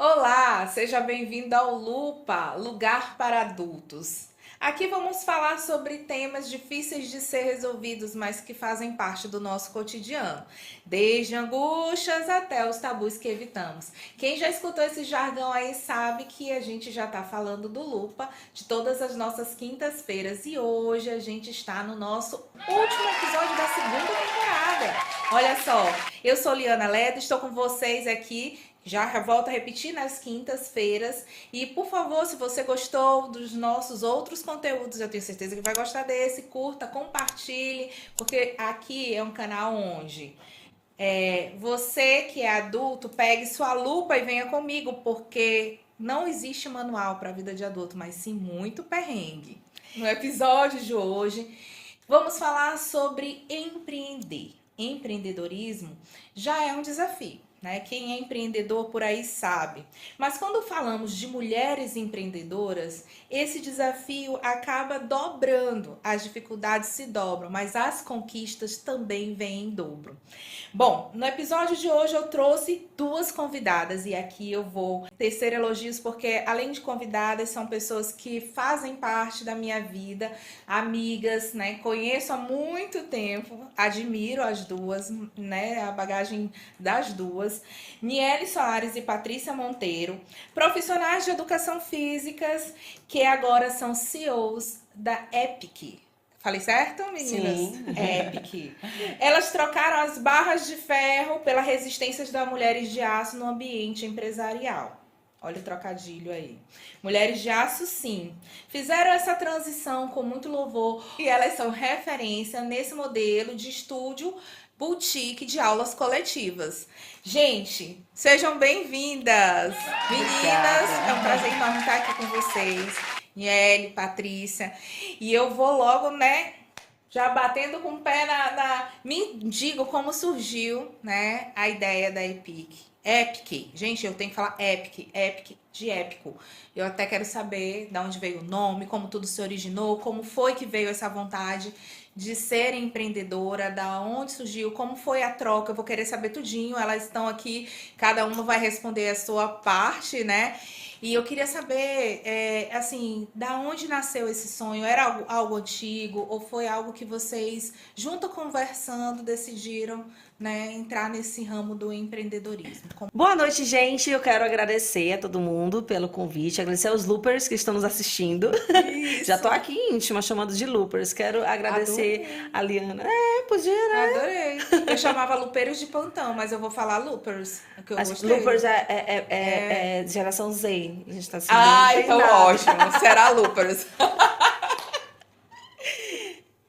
Olá, seja bem-vindo ao Lupa, Lugar para Adultos. Aqui vamos falar sobre temas difíceis de ser resolvidos, mas que fazem parte do nosso cotidiano, desde angústias até os tabus que evitamos. Quem já escutou esse jargão aí sabe que a gente já está falando do Lupa de todas as nossas quintas-feiras e hoje a gente está no nosso último episódio da segunda temporada. Olha só, eu sou Liana Ledo, estou com vocês aqui. Já volto a repetir nas quintas-feiras. E, por favor, se você gostou dos nossos outros conteúdos, eu tenho certeza que vai gostar desse, curta, compartilhe, porque aqui é um canal onde você que é adulto, pegue sua lupa e venha comigo, porque não existe manual para a vida de adulto, mas sim muito perrengue. No episódio de hoje, vamos falar sobre empreender. Empreendedorismo já é um desafio, né? Quem é empreendedor por aí sabe. Mas quando falamos de mulheres empreendedoras, esse desafio acaba dobrando. As dificuldades se dobram, mas as conquistas também vêm em dobro. Bom, no episódio de hoje eu trouxe duas convidadas e aqui eu vou tecer elogios porque além de convidadas são pessoas que fazem parte da minha vida, amigas, né? Conheço há muito tempo, admiro as duas, né? A bagagem das duas. Niele Soares e Patrícia Monteiro, profissionais de educação físicas que agora são CEOs da Epic. Falei certo, meninas? Sim. Epic. Elas trocaram as barras de ferro pela resistência das mulheres de aço no ambiente empresarial. Olha o trocadilho aí. Mulheres de aço, sim. Fizeram essa transição com muito louvor e elas são referência nesse modelo de estúdio boutique de aulas coletivas. Gente, sejam bem-vindas! Meninas, é um prazer enorme estar aqui com vocês. Niele, Patrícia. E eu vou logo, né, já batendo com o pé Me diga como surgiu, né, a ideia da Epic. Epic. Gente, eu tenho que falar Epic. Epic de épico. Eu até quero saber de onde veio o nome, como tudo se originou, como foi que veio essa vontade de ser empreendedora, da onde surgiu, como foi a troca. Eu vou querer saber tudinho. Elas estão aqui, cada uma vai responder a sua parte, né? E eu queria saber, assim, da onde nasceu esse sonho? Era algo antigo ou foi algo que vocês, junto conversando, decidiram, né, entrar nesse ramo do empreendedorismo? Boa noite, gente. Eu quero agradecer a todo mundo pelo convite, agradecer aos loopers que estão nos assistindo. Já tô aqui íntima chamando de loopers. Quero agradecer Adorei. a Liana. Podia, né? Adorei. Eu chamava loopers de plantão, mas eu vou falar loopers, que eu Acho que gostei. loopers é geração Z. A gente tá se Ah, bem então treinado. ótimo. Será loopers.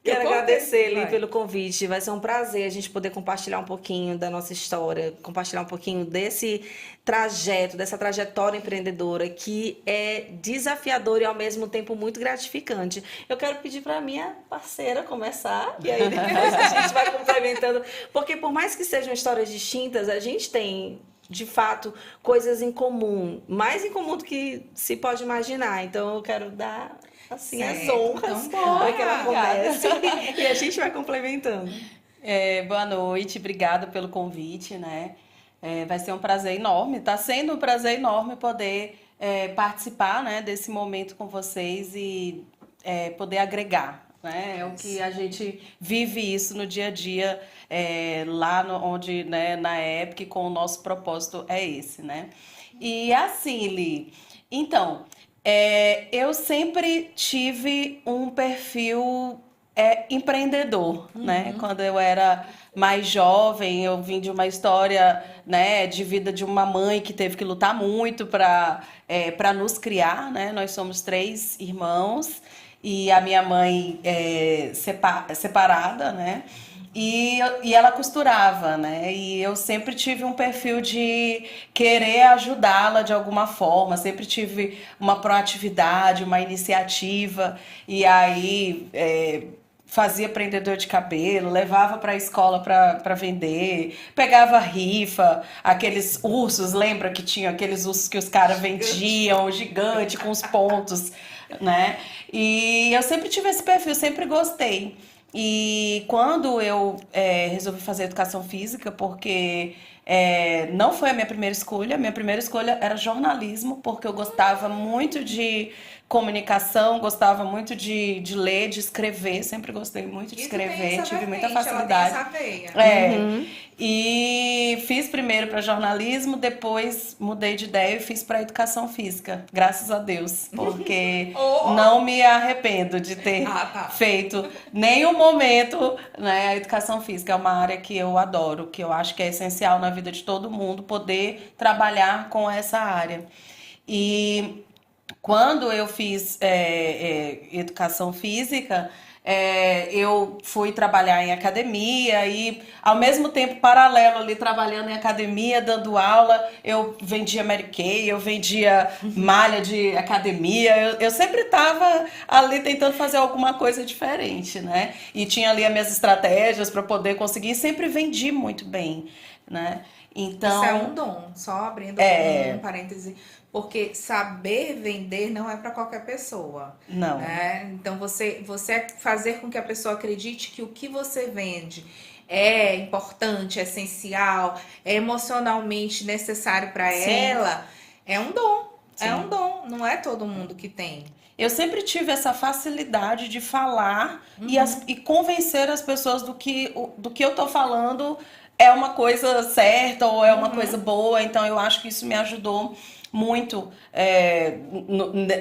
Eu Quero contei, agradecer, Li, vai. pelo convite. Vai ser um prazer a gente poder compartilhar um pouquinho da nossa história, compartilhar um pouquinho desse trajeto, dessa trajetória empreendedora que é desafiadora e ao mesmo tempo muito gratificante. Eu quero pedir para minha parceira começar e aí depois a gente vai complementando, porque por mais que sejam histórias distintas, a gente tem de fato coisas em comum, mais em comum do que se pode imaginar. Então eu quero dar assim as Certo, honras então bora. para que ela comece e a gente vai complementando. Boa noite, obrigada pelo convite, né? Vai ser um prazer enorme, está sendo um prazer enorme poder participar, né, desse momento com vocês e poder agregar, né? É o que a gente vive isso no dia a dia, lá onde, né, na Epic, com o nosso propósito é esse, né? E assim, Li, então, eu sempre tive um perfil empreendedor, né? Quando eu era mais jovem, eu vim de uma história, né, de vida de uma mãe que teve que lutar muito para nos criar, né? Nós somos três irmãos e a minha mãe é separada, né? E ela costurava, né? E eu sempre tive um perfil de querer ajudá-la de alguma forma, sempre tive uma proatividade, uma iniciativa, e aí fazia prendedor de cabelo, levava para a escola para vender, pegava rifa, aqueles ursos, lembra que tinha aqueles ursos que os caras vendiam, gigante, com os pontos, né? E eu sempre tive esse perfil, sempre gostei. E quando eu resolvi fazer educação física, porque Não foi a minha primeira escolha. Minha primeira escolha era jornalismo, porque eu gostava muito de comunicação, gostava muito de ler, de escrever. Sempre gostei muito de E tu tem escrever, essa tive muita vertente, ela tem facilidade. essa veia. E fiz primeiro para jornalismo, depois mudei de ideia e fiz para educação física, graças a Deus, porque não me arrependo de ter feito nenhum momento, né? A educação física é uma área que eu adoro, que eu acho que é essencial na vida de todo mundo poder trabalhar com essa área. E quando eu fiz educação física, eu fui trabalhar em academia e, ao mesmo tempo, paralelo ali, trabalhando em academia, dando aula, eu vendia Mary Kay, eu vendia malha de academia, eu sempre estava ali tentando fazer alguma coisa diferente, né? E tinha ali as minhas estratégias para poder conseguir, e sempre vendi muito bem, né? Então, isso é um dom, só abrindo um parêntese, porque saber vender não é para qualquer pessoa. não. Né? Então, você fazer com que a pessoa acredite que o que você vende é importante, é essencial, é emocionalmente necessário para ela, é um dom. Sim. É um dom, não é todo mundo que tem. Eu sempre tive essa facilidade de falar e convencer as pessoas do que eu tô falando é uma coisa certa ou é uma coisa boa. Então, eu acho que isso me ajudou muito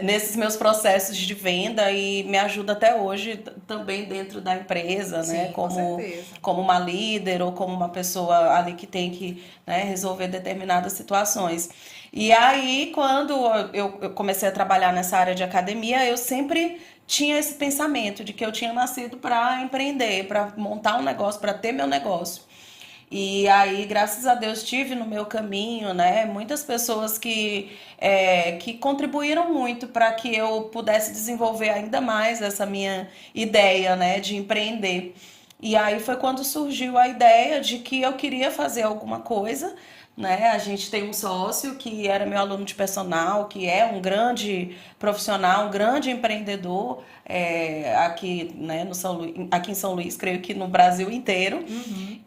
nesses meus processos de venda e me ajuda até hoje também dentro da empresa, Sim, né? com certeza. Como uma líder ou como uma pessoa ali que tem que, né, resolver determinadas situações. E aí, quando eu comecei a trabalhar nessa área de academia, eu sempre tinha esse pensamento de que eu tinha nascido para empreender, para montar um negócio, para ter meu negócio. E aí, graças a Deus, tive no meu caminho, né, muitas pessoas que contribuíram muito para que eu pudesse desenvolver ainda mais essa minha ideia, né, de empreender. E aí foi quando surgiu a ideia de que eu queria fazer alguma coisa, né? A gente tem um sócio que era meu aluno de personal, que é um grande profissional, um grande empreendedor aqui, né, aqui em São Luís, creio que no Brasil inteiro.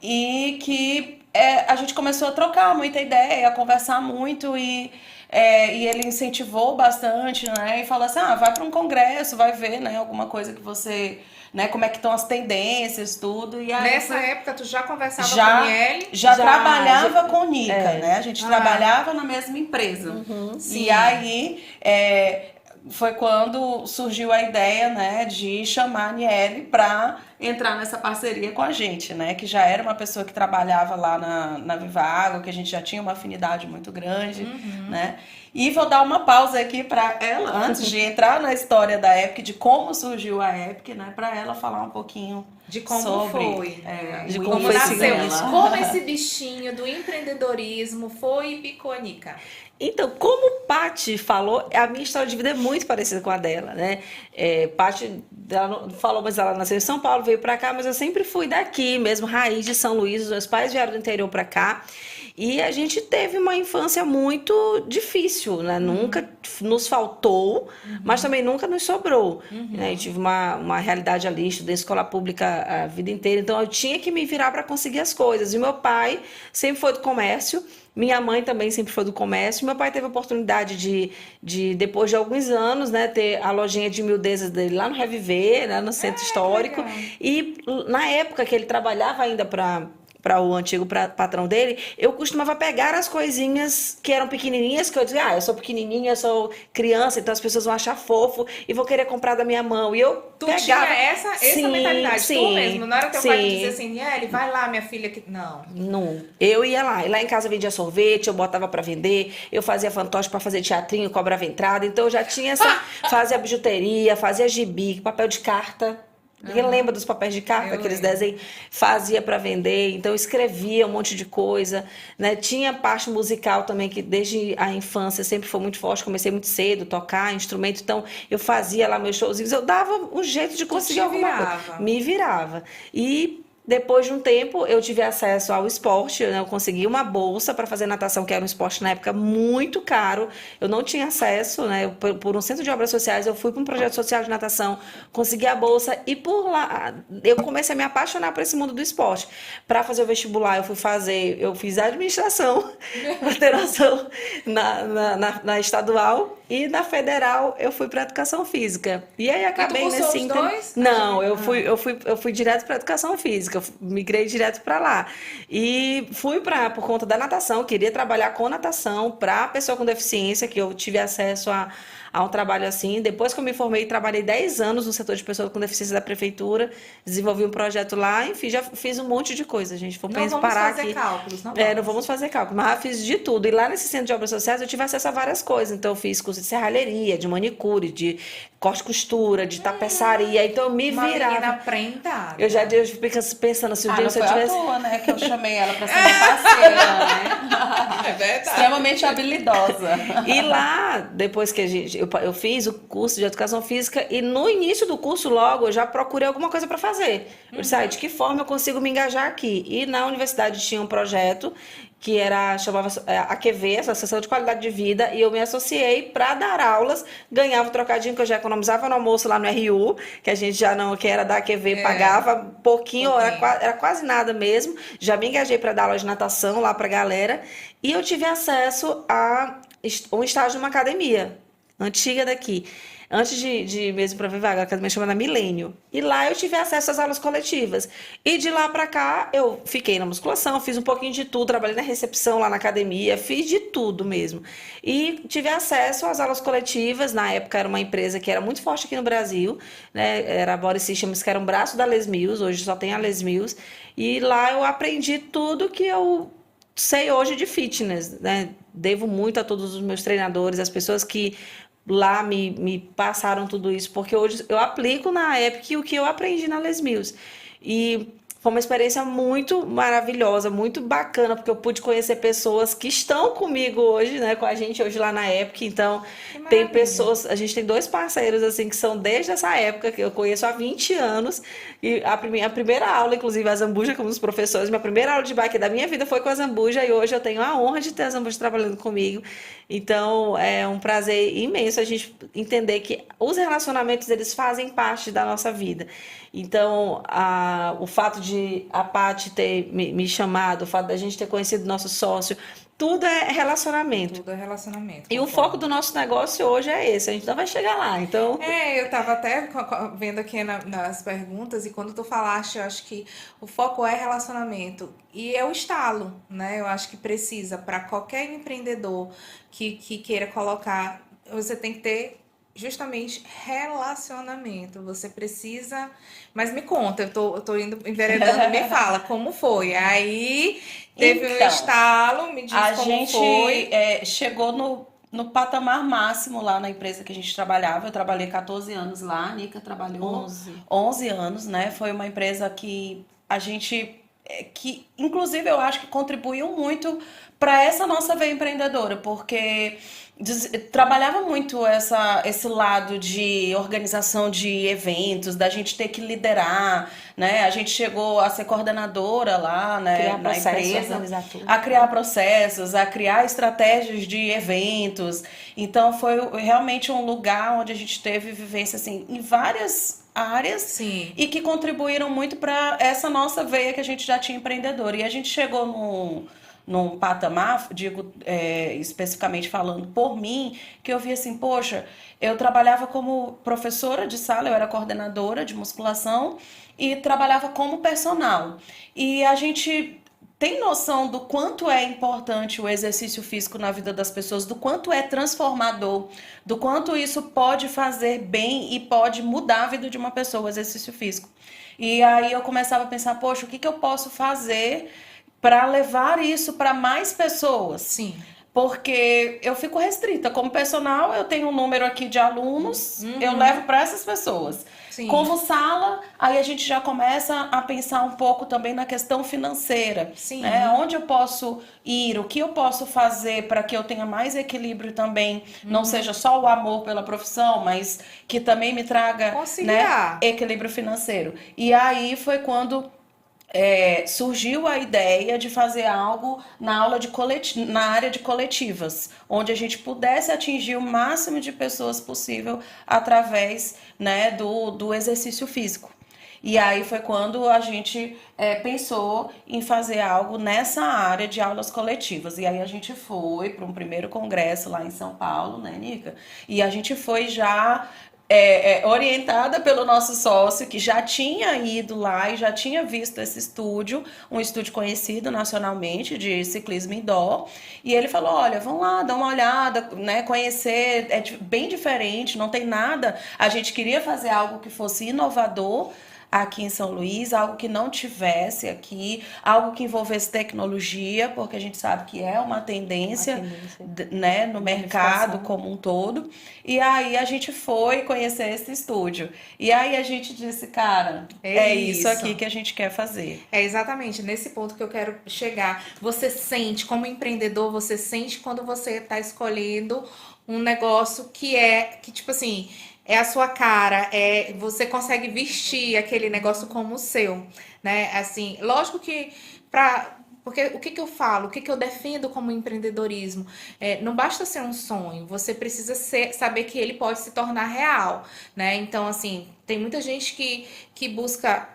E que a gente começou a trocar muita ideia, a conversar muito e ele incentivou bastante, né? E falou assim, vai para um congresso, vai ver, né, alguma coisa que você, né, como é que estão as tendências, tudo. E aí, nessa época, tu já conversava com a Niele? Já trabalhava com Nica, né? A gente trabalhava na mesma empresa. Sim. E aí foi quando surgiu a ideia, né, de chamar a Niele para entrar nessa parceria com a gente, né? Que já era uma pessoa que trabalhava lá na Viva Água, que a gente já tinha uma afinidade muito grande, né? E vou dar uma pausa aqui para ela, antes de entrar na história da Epic, de como surgiu a Epic, né? Para ela falar um pouquinho de como sobre, foi, de como foi nasceu, como esse bichinho do empreendedorismo foi e picou a Nica. Então, como Paty falou, a minha história de vida é muito parecida com a dela, né? Paty falou, mas ela nasceu em São Paulo, veio pra cá, mas eu sempre fui daqui, mesmo raiz de São Luís, os meus pais vieram do interior pra cá. E a gente teve uma infância muito difícil, né? Nunca nos faltou, mas também nunca nos sobrou. Né? Eu tive uma realidade ali, estudei escola pública a vida inteira, então eu tinha que me virar para conseguir as coisas. E meu pai sempre foi do comércio, minha mãe também sempre foi do comércio. Meu pai teve a oportunidade de depois de alguns anos, né, ter a lojinha de miudezas dele lá no Reviver, né, no centro histórico. E na época que ele trabalhava ainda para o antigo patrão dele, eu costumava pegar as coisinhas que eram pequenininhas, que eu dizia, eu sou pequenininha, eu sou criança, então as pessoas vão achar fofo e vou querer comprar da minha mão. E eu pegava... tinha essa mentalidade, sim, tu mesmo? Não era teu pai que dizia assim, Niele, vai lá, minha filha. Não. Eu ia lá. E lá em casa vendia sorvete, eu botava pra vender, eu fazia fantoche pra fazer teatrinho, cobrava entrada. Então eu já tinha fazia bijuteria, fazia gibi, papel de carta. Ninguém lembra dos papéis de carta, aqueles desenhos, fazia para vender, então eu escrevia um monte de coisa, né? Tinha parte musical também, que desde a infância sempre foi muito forte, comecei muito cedo, tocar instrumento, então eu fazia lá meus showzinhos, eu dava um jeito de conseguir alguma coisa. Me virava. E Depois de um tempo, eu tive acesso ao esporte, né? Eu consegui uma bolsa para fazer natação, que era um esporte na época muito caro. Eu não tinha acesso, né? Por um centro de obras sociais, eu fui para um projeto social de natação, consegui a bolsa e por lá eu comecei a me apaixonar por esse mundo do esporte. Para fazer o vestibular, eu fiz administração, para ter noção, na estadual, e na federal eu fui para educação física. E aí acabei cursou nesse os dois? Não, eu fui direto para educação física, eu migrei direto para lá. E fui por conta da natação, eu queria trabalhar com natação para pessoa com deficiência, que eu tive acesso a um trabalho assim. Depois que eu me formei, trabalhei 10 anos no setor de pessoas com deficiência da prefeitura, desenvolvi um projeto lá, enfim, já fiz um monte de coisa, gente. Vou Não vamos parar fazer aqui. cálculos, não Não vamos fazer cálculo, mas já fiz de tudo. E lá nesse centro de obras sociais eu tive acesso a várias coisas. Então eu fiz curso de serralheria, de manicure, de corte e costura, de tapeçaria. Então eu me Uma menina virava. aprendada. Eu fico pensando, se um dia não se foi eu tivesse. à toa, né? Que eu chamei ela pra ser minha parceira, né? É verdade. Extremamente habilidosa. E lá, depois que eu fiz o curso de educação física, e no início do curso, logo, eu já procurei alguma coisa para fazer. Eu disse, de que forma eu consigo me engajar aqui? E na universidade tinha um projeto que chamava AQV, Associação de Qualidade de Vida, e eu me associei para dar aulas, ganhava o trocadinho que eu já economizava no almoço lá no RU, que a gente já não, que era da AQV, pagava pouquinho. Era quase nada mesmo. Já me engajei para dar aula de natação lá para galera, e eu tive acesso a um estágio numa academia antiga daqui. Antes de mesmo para ver vaga, a academia chamada Milênio. E lá eu tive acesso às aulas coletivas. E de lá para cá, eu fiquei na musculação, fiz um pouquinho de tudo, trabalhei na recepção lá na academia, fiz de tudo mesmo. E tive acesso às aulas coletivas. Na época era uma empresa que era muito forte aqui no Brasil, né? Era a Body Systems, que era um braço da Les Mills, hoje só tem a Les Mills. E lá eu aprendi tudo que eu sei hoje de fitness, né? Devo muito a todos os meus treinadores, as pessoas que lá me passaram tudo isso, porque hoje eu aplico na Epic o que eu aprendi na Les Mills. E foi uma experiência muito maravilhosa, muito bacana, porque eu pude conhecer pessoas que estão comigo hoje, né, com a gente hoje lá na Epic. Então, tem pessoas, a gente tem 2 parceiros assim que são desde essa época, que eu conheço há 20 anos. E a primeira aula, inclusive, a Zambuja como os professores, minha primeira aula de bike da minha vida foi com a Zambuja, e hoje eu tenho a honra de ter a Zambuja trabalhando comigo. Então, é um prazer imenso a gente entender que os relacionamentos, eles fazem parte da nossa vida. Então, o fato de a Paty ter me chamado, o fato da gente ter conhecido nosso sócio, tudo é relacionamento. Tudo é relacionamento. E o foco do nosso negócio hoje é esse, a gente não vai chegar lá, então... Eu tava até vendo aqui nas perguntas, e quando tu falaste, eu acho que o foco é relacionamento. E é o estalo, né? Eu acho que precisa, para qualquer empreendedor que queira colocar, você tem que ter justamente relacionamento. Você precisa... Mas me conta, eu tô indo enveredando, me fala como foi. Aí teve um estalo, me diz como foi. A gente chegou no patamar máximo lá na empresa que a gente trabalhava. Eu trabalhei 14 anos lá, a Nica trabalhou 11 anos, né? Foi uma empresa que a gente... que inclusive eu acho que contribuiu muito para essa nossa veia empreendedora, porque trabalhava muito esse lado de organização de eventos, da gente ter que liderar, né? A gente chegou a ser coordenadora lá, né, na empresa, a criar processos, a criar estratégias de eventos. Então foi realmente um lugar onde a gente teve vivência assim em várias áreas. Sim. E que contribuíram muito para essa nossa veia que a gente já tinha empreendedora. E a gente chegou num patamar, digo especificamente falando por mim, que eu vi assim, poxa, eu trabalhava como professora de sala, eu era coordenadora de musculação e trabalhava como personal. E a gente tem noção do quanto é importante o exercício físico na vida das pessoas, do quanto é transformador, do quanto isso pode fazer bem e pode mudar a vida de uma pessoa, o exercício físico. E aí eu começava a pensar, poxa, o que eu posso fazer para levar isso para mais pessoas? Sim. Porque eu fico restrita. Como personal, eu tenho um número aqui de alunos, eu levo para essas pessoas. Sim. Como sala, aí a gente já começa a pensar um pouco também na questão financeira. Sim. Né? Onde eu posso ir, o que eu posso fazer para que eu tenha mais equilíbrio também, não seja só o amor pela profissão, mas que também me traga, né, equilíbrio financeiro. E aí foi quando surgiu a ideia de fazer algo na área de coletivas, onde a gente pudesse atingir o máximo de pessoas possível através, né, do exercício físico. E aí foi quando a gente pensou em fazer algo nessa área de aulas coletivas. E aí a gente foi para um primeiro congresso lá em São Paulo, né, Nica? E a gente foi já orientada pelo nosso sócio, que já tinha ido lá e já tinha visto esse estúdio, um estúdio conhecido nacionalmente de ciclismo indoor, e ele falou, olha, vão lá, dá uma olhada, né, conhecer, bem diferente, não tem nada, a gente queria fazer algo que fosse inovador aqui em São Luís, algo que não tivesse aqui, algo que envolvesse tecnologia, porque a gente sabe que é uma tendência. Né, no mercado como um todo. E aí a gente foi conhecer esse estúdio. E aí a gente disse, cara, é isso aqui que a gente quer fazer. É exatamente nesse ponto que eu quero chegar. Você sente, como empreendedor, você sente quando você está escolhendo um negócio que tipo assim, é a sua cara, você consegue vestir aquele negócio como o seu, né? Assim, lógico que porque o que eu falo, o que eu defendo como empreendedorismo? Não basta ser um sonho, você precisa saber que ele pode se tornar real, né? Então, assim, tem muita gente que busca,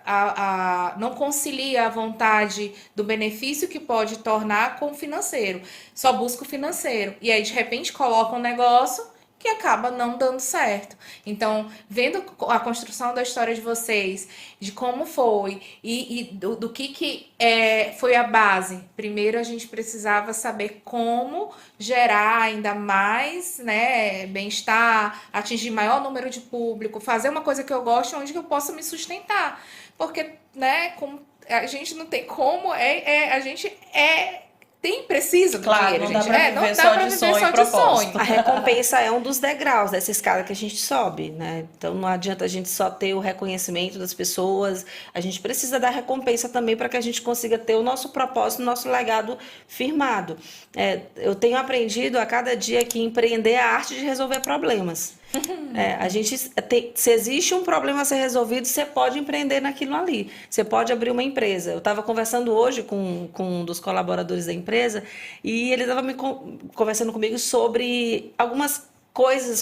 não concilia a vontade do benefício que pode tornar com o financeiro, só busca o financeiro. E aí, de repente, coloca um negócio que acaba não dando certo. Então, vendo a construção da história de vocês, de como foi e do que foi a base. Primeiro, a gente precisava saber como gerar ainda mais, né, bem-estar, atingir maior número de público, fazer uma coisa que eu gosto, onde eu possa me sustentar. Porque, né, a gente não tem como, a gente precisa do dinheiro, não dá gente. pra viver só de sonho. A recompensa é um dos degraus dessa escada que a gente sobe, né? Então não adianta a gente só ter o reconhecimento das pessoas, a gente precisa da recompensa também para que a gente consiga ter o nosso propósito, o nosso legado firmado. Eu tenho aprendido a cada dia que empreender é a arte de resolver problemas. Se existe um problema a ser resolvido, você pode empreender naquilo ali. Você pode abrir uma empresa. Eu estava conversando hoje com um dos colaboradores da empresa e ele estava conversando comigo sobre algumas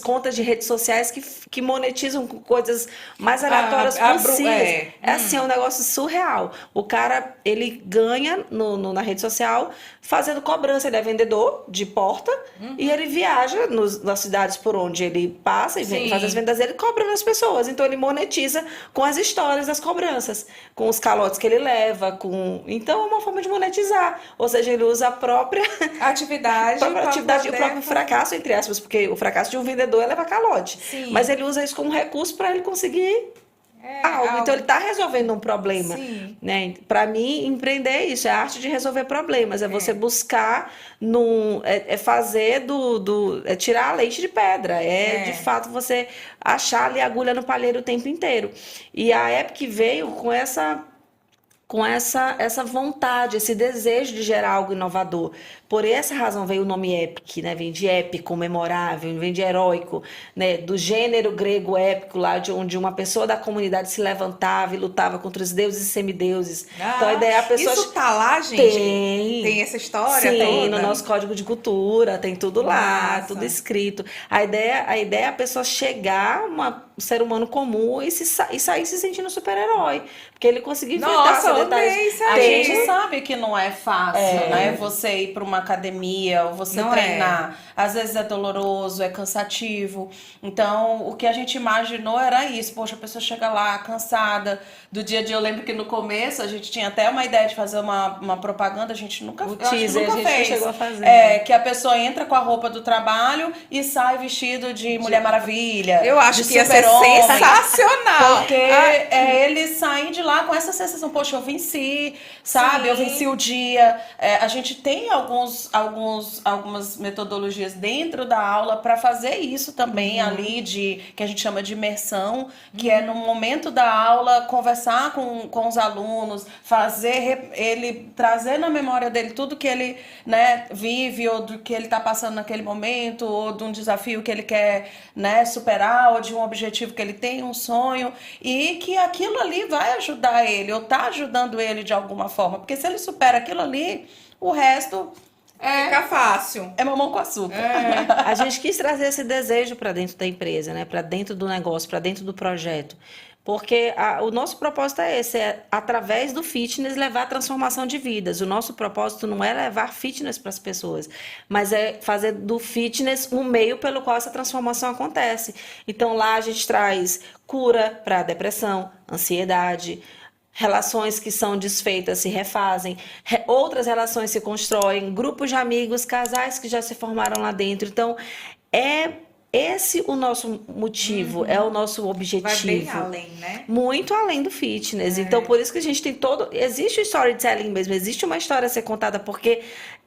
contas de redes sociais que monetizam coisas mais aleatórias possíveis. É um negócio surreal. O cara, ele ganha na rede social fazendo cobrança. Ele é vendedor de porta e ele viaja nas cidades por onde ele passa e faz as vendas dele, cobrando as pessoas. Então, ele monetiza com as histórias das cobranças, com os calotes que ele leva. Então, é uma forma de monetizar. Ou seja, ele usa a própria atividade e o próprio fracasso, entre aspas, porque o fracasso de um vendedor é levar calote. Sim. Mas ele usa isso como recurso para ele conseguir algo. Então ele está resolvendo um problema. Né? Para mim, empreender é isso, é a arte de resolver problemas. É você buscar, fazer tirar a leite de pedra. De fato você achar ali a agulha no palheiro o tempo inteiro. E a Epic veio com essa vontade, esse desejo de gerar algo inovador. Por essa razão veio o nome Epic, né? Vem de épico, memorável, vem de heróico, né? Do gênero grego épico, lá de onde uma pessoa da comunidade se levantava e lutava contra os deuses e semideuses. Então a ideia é a pessoa... Isso tá lá, gente? Tem essa história toda? No nosso código de cultura, tem tudo lá, tudo escrito. A ideia é a pessoa chegar, um ser humano comum, e sair se sentindo super-herói. Porque ele conseguiu enfrentar essa detalhes. A gente sabe que não é fácil, né? Você ir para uma academia, ou você treinar. Às vezes é doloroso, é cansativo. Então, o que a gente imaginou era isso. Poxa, a pessoa chega lá cansada do dia a dia. Eu lembro que no começo a gente tinha até uma ideia de fazer uma propaganda. A gente nunca fez. Chegou a fazer. Que a pessoa entra com a roupa do trabalho e sai vestido de Mulher Maravilha. Eu acho que ia ser sensacional. Porque eles saem de lá com essa sensação, poxa, eu venci, sabe? Sim. Eu venci o dia. A gente tem algumas metodologias dentro da aula para fazer isso também, ali, que a gente chama de imersão, que é no momento da aula conversar com os alunos, fazer ele trazer na memória dele tudo que ele, né, vive, ou do que ele está passando naquele momento, ou de um desafio que ele quer, né, superar, ou de um objetivo objetivo, que ele tem um sonho e que aquilo ali vai ajudar ele ou tá ajudando ele de alguma forma. Porque se ele supera aquilo ali, o resto Fica fácil. é mamão com açúcar. A gente quis trazer esse desejo para dentro da empresa, né? Para dentro do negócio, para dentro do projeto. Porque o nosso propósito é esse, é através do fitness levar a transformação de vidas. O nosso propósito não é levar fitness para as pessoas, mas é fazer do fitness um meio pelo qual essa transformação acontece. Então lá a gente traz cura para depressão, ansiedade, relações que são desfeitas se refazem, outras relações se constroem, grupos de amigos, casais que já se formaram lá dentro. Então, é esse o nosso motivo, é o nosso objetivo. Vai bem além, né? Muito além do fitness. Então, por isso que a gente tem todo... Existe o storytelling mesmo, existe uma história a ser contada, porque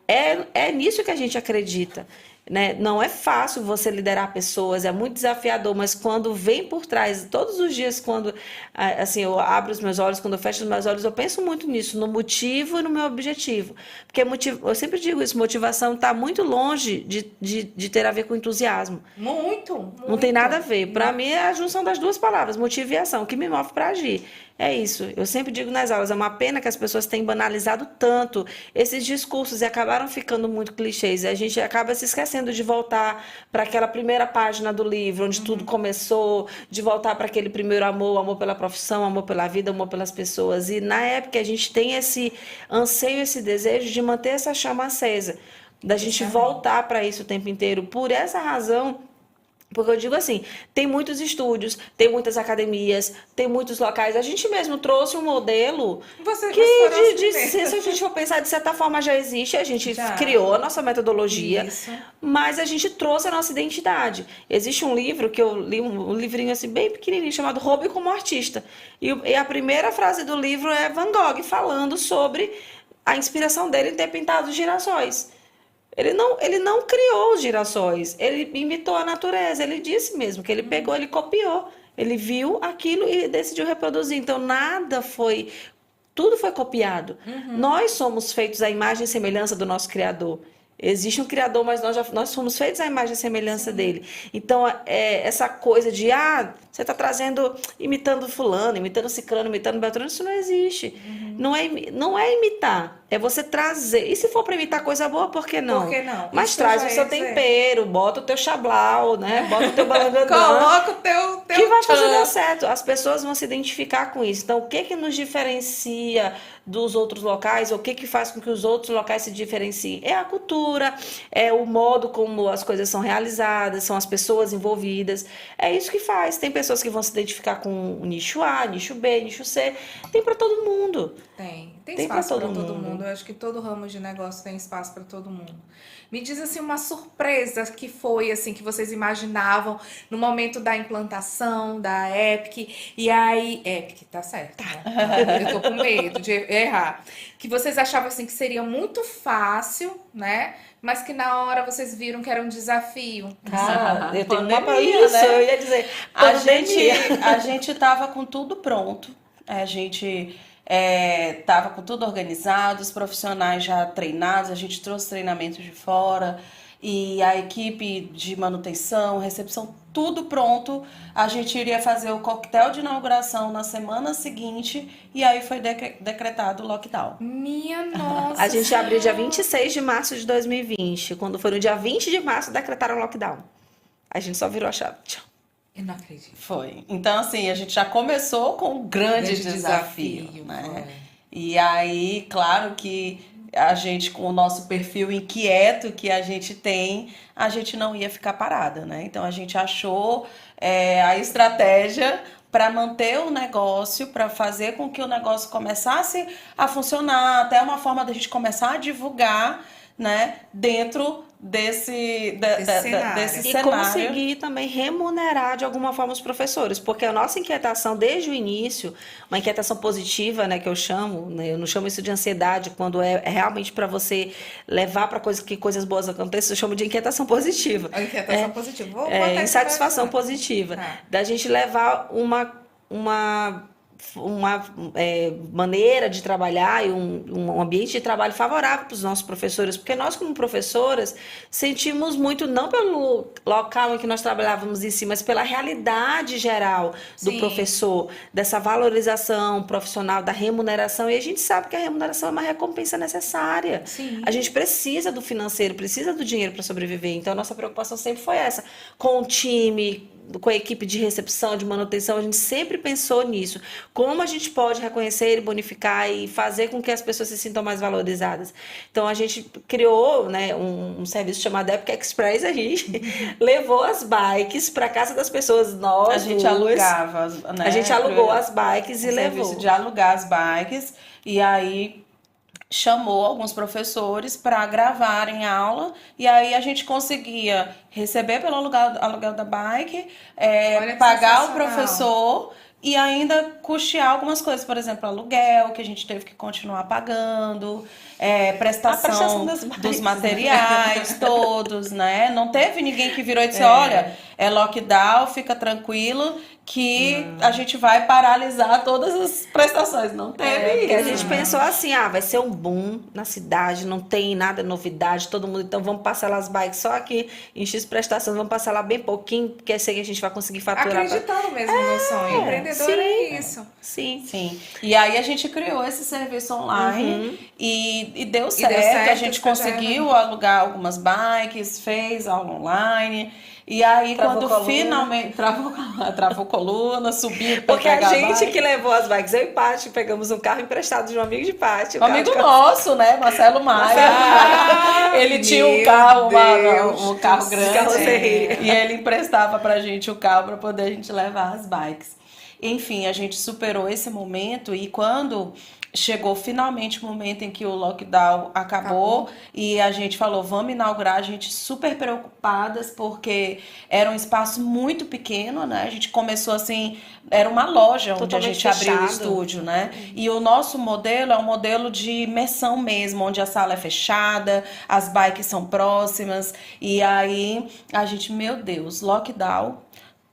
é nisso que a gente acredita. Né? Não é fácil você liderar pessoas, é muito desafiador, mas quando vem por trás, todos os dias, quando assim, eu abro os meus olhos, quando eu fecho os meus olhos, eu penso muito nisso, no motivo e no meu objetivo. Porque eu sempre digo isso, motivação está muito longe de ter a ver com entusiasmo. Muito. Não tem nada a ver. Para mim, é a junção das duas palavras, motivo e ação, que me move para agir. É isso. Eu sempre digo nas aulas, é uma pena que as pessoas têm banalizado tanto esses discursos e acabaram ficando muito clichês. A gente acaba se esquecendo de voltar para aquela primeira página do livro, onde tudo começou, de voltar para aquele primeiro amor, amor pela profissão, amor pela vida, amor pelas pessoas. E na época a gente tem esse anseio, esse desejo de manter essa chama acesa, da gente voltar para isso o tempo inteiro. Por essa razão... Porque eu digo assim, tem muitos estúdios, tem muitas academias, tem muitos locais. A gente mesmo trouxe um modelo se a gente for pensar, de certa forma já existe. A gente criou a nossa metodologia, mas a gente trouxe a nossa identidade. Existe um livro que eu li, um livrinho assim bem pequenininho, chamado Roube como Artista. E a primeira frase do livro é Van Gogh falando sobre a inspiração dele em ter pintado os girassóis. Ele não criou os girassóis, ele imitou a natureza, ele disse mesmo que ele pegou, ele copiou, ele viu aquilo e decidiu reproduzir. Então, tudo foi copiado. Nós somos feitos à imagem e semelhança do nosso Criador. Existe um Criador, mas nós fomos feitos à imagem e semelhança dele. Então, essa coisa de, você está imitando fulano, imitando ciclano, imitando beltrano, isso não existe. Não é imitar, é você trazer. E se for para imitar coisa boa, por que não? Por que não? Mas traz o seu tempero, bota o teu xablau, né? Bota o teu balangandã. Coloca o teu que vai fazer dar certo. As pessoas vão se identificar com isso. Então, o que nos diferencia dos outros locais? O que faz com que os outros locais se diferenciem? É a cultura, é o modo como as coisas são realizadas, são as pessoas envolvidas. É isso que faz. Tem pessoas que vão se identificar com o nicho A, nicho B, nicho C. Tem para todo mundo. Tem espaço para todo mundo. Eu acho que todo ramo de negócio tem espaço para todo mundo. Me diz assim uma surpresa que foi assim que vocês imaginavam no momento da implantação da Epic. E aí, Epic, tá certo, né? Eu tô com medo de errar. Que vocês achavam assim que seria muito fácil, né? Mas que na hora vocês viram que era um desafio. Cara, eu tenho uma para isso, né? Eu ia dizer, a gente tava com tudo pronto. A gente tava com tudo organizado, os profissionais já treinados, a gente trouxe treinamento de fora e a equipe de manutenção, recepção, tudo pronto. A gente iria fazer o coquetel de inauguração na semana seguinte e aí foi decretado o lockdown. Minha nossa! A gente abriu dia 26 de março de 2020. Quando foi no dia 20 de março, decretaram o lockdown. A gente só virou a chave. Tchau. Eu não acredito. Foi. Então, assim, a gente já começou com um grande desafio, né? Foi. E aí, claro que a gente, com o nosso perfil inquieto que a gente tem, a gente não ia ficar parada, né? Então, a gente achou a estratégia para manter o negócio, para fazer com que o negócio começasse a funcionar, até uma forma da gente começar a divulgar, né, dentro desse cenário. E conseguir também remunerar de alguma forma os professores, porque a nossa inquietação desde o início, uma inquietação positiva, né, que eu chamo, né, eu não chamo isso de ansiedade, quando é realmente para você levar para que coisas boas aconteçam, eu chamo de inquietação positiva. A inquietação positiva. Insatisfação positiva. Da gente levar uma uma maneira de trabalhar e um ambiente de trabalho favorável para os nossos professores, porque nós, como professoras, sentimos muito, não pelo local em que nós trabalhávamos em si, mas pela realidade geral do Sim. professor, dessa valorização profissional, da remuneração, e a gente sabe que a remuneração é uma recompensa necessária. Sim. A gente precisa do financeiro, precisa do dinheiro para sobreviver, então a nossa preocupação sempre foi essa, com o time, com a equipe de recepção, de manutenção, a gente sempre pensou nisso. Como a gente pode reconhecer e bonificar e fazer com que as pessoas se sintam mais valorizadas? Então, a gente criou, né, um serviço chamado Epic Express, a gente levou as bikes para casa das pessoas, nós A gente duas. alugava, né? A gente alugou as bikes e levou. Serviço de alugar as bikes, e aí chamou alguns professores para gravarem aula, e aí a gente conseguia receber pelo aluguel da bike, Olha que pagar o sensacional. professor e ainda custear algumas coisas, por exemplo, aluguel, que a gente teve que continuar pagando, prestação das bikes, dos né? materiais todos, né? Não teve ninguém que virou e disse, olha, é lockdown, fica tranquilo, que a gente vai paralisar todas as prestações. Não teve Porque a isso. gente pensou assim, vai ser um boom na cidade, não tem nada novidade, todo mundo, então vamos parcelar as bikes só aqui em X prestações, vamos parcelar bem pouquinho, porque sei que a gente vai conseguir faturar. Acreditando mesmo no sonho. Empreendedor é isso. Sim. Sim. E aí a gente criou esse serviço online e deu certo. certo, A gente foi já, conseguiu alugar algumas bikes, fez aula online. E aí, Travou quando coluna. finalmente travou coluna, subiu pra Porque a pegar gente bike. que levou as bikes, eu e Paty, pegamos um carro emprestado de um amigo de Paty. Um amigo nosso, né? Marcelo Maia. Ele tinha um meu carro, Deus um carro do grande. carroceria. E ele emprestava pra gente o carro pra poder a gente levar as bikes. Enfim, a gente superou esse momento e quando chegou finalmente o momento em que o lockdown acabou e a gente falou, vamos inaugurar, a gente super preocupadas porque era um espaço muito pequeno, né? A gente começou assim, era uma loja onde Totalmente a gente abriu o fechado. estúdio, né? E o nosso modelo é um modelo de imersão mesmo, onde a sala é fechada, as bikes são próximas e aí a gente, meu Deus, lockdown,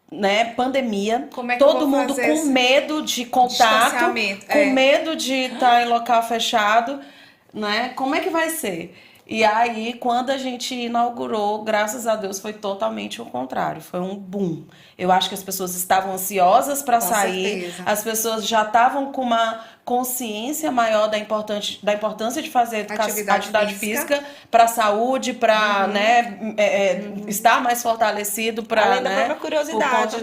né, pandemia, Como é que eu todo vou mundo fazer com esse medo de contato, distanciamento? com medo de estar em local fechado, né? Como é que vai ser? E aí, quando a gente inaugurou, graças a Deus, foi totalmente o contrário, foi um boom. Eu acho que as pessoas estavam ansiosas para Com sair, certeza. as pessoas já estavam com uma consciência maior da importância de fazer atividade física para a saúde, para estar mais fortalecido, para Além da própria curiosidade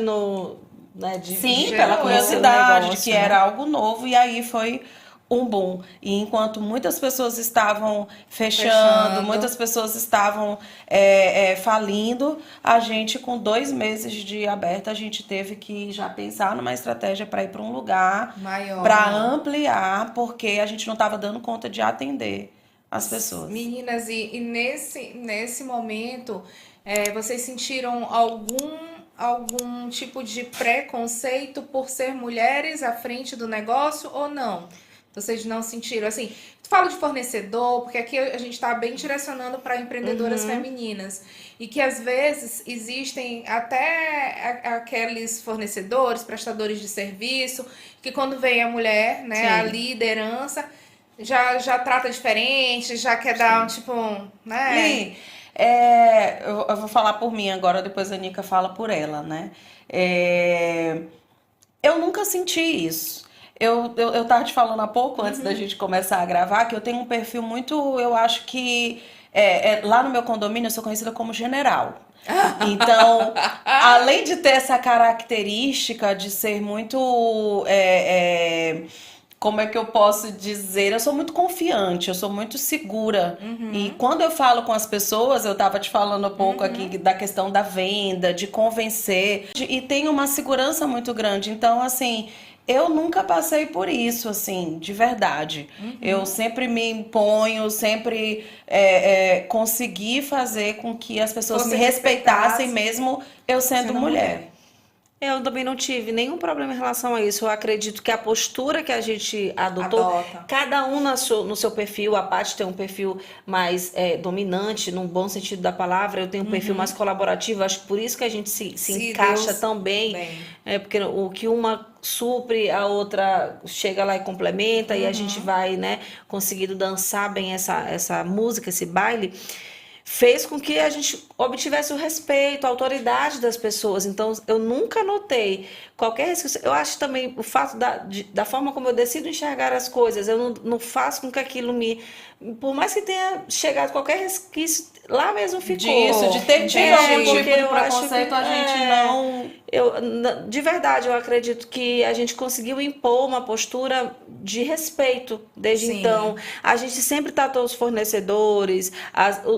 Sim, de pela conhecer o curiosidade, de negócio, que né? era algo novo, e aí foi um boom. E enquanto muitas pessoas estavam fechando, muitas pessoas estavam falindo, a gente, com 2 meses de aberta, a gente teve que já pensar numa estratégia para ir para um lugar, Maior. para ampliar, porque a gente não estava dando conta de atender as pessoas. Meninas, e nesse momento, vocês sentiram algum tipo de preconceito por ser mulheres à frente do negócio ou não? Vocês não sentiram assim? Falo de fornecedor, porque aqui a gente está bem direcionando para empreendedoras femininas. E que às vezes existem até aqueles fornecedores, prestadores de serviço, que quando vem a mulher, né, Sim. a liderança, já trata diferente, já quer dar né? Li, eu vou falar por mim agora, depois a Nica fala por ela, né? Eu nunca senti isso. Eu tava te falando há pouco, antes da gente começar a gravar, que eu tenho um perfil muito, eu acho que lá no meu condomínio eu sou conhecida como general. Então, além de ter essa característica de ser muito, como é que eu posso dizer? Eu sou muito confiante, eu sou muito segura. E quando eu falo com as pessoas, eu tava te falando há pouco aqui da questão da venda, de convencer, e tenho uma segurança muito grande. Então, assim, eu nunca passei por isso, assim, de verdade. Eu sempre me imponho, sempre consegui fazer com que as pessoas Você me respeitassem, respeitasse. mesmo eu sendo mulher. Eu também não tive nenhum problema em relação a isso. Eu acredito que a postura que a gente adotou, Adota. cada um no seu perfil, a Paty tem um perfil mais dominante, num bom sentido da palavra, eu tenho um perfil mais colaborativo, acho que por isso que a gente se encaixa Deus tão bem, bem. porque o que uma supre, a outra chega lá e complementa, e a gente vai, né, conseguindo dançar bem essa música, esse baile, fez com que a gente obtivesse o respeito, a autoridade das pessoas. Então, eu nunca notei qualquer resquício. Eu acho também o fato da forma como eu decido enxergar as coisas, eu não faço com que aquilo me... Por mais que tenha chegado qualquer resquício, lá mesmo ficou. Disso, de ter tido algum porque tipo de eu acho preconceito, que, a gente não... de verdade, eu acredito que a gente conseguiu impor uma postura de respeito desde Sim. então. A gente sempre tratou os fornecedores,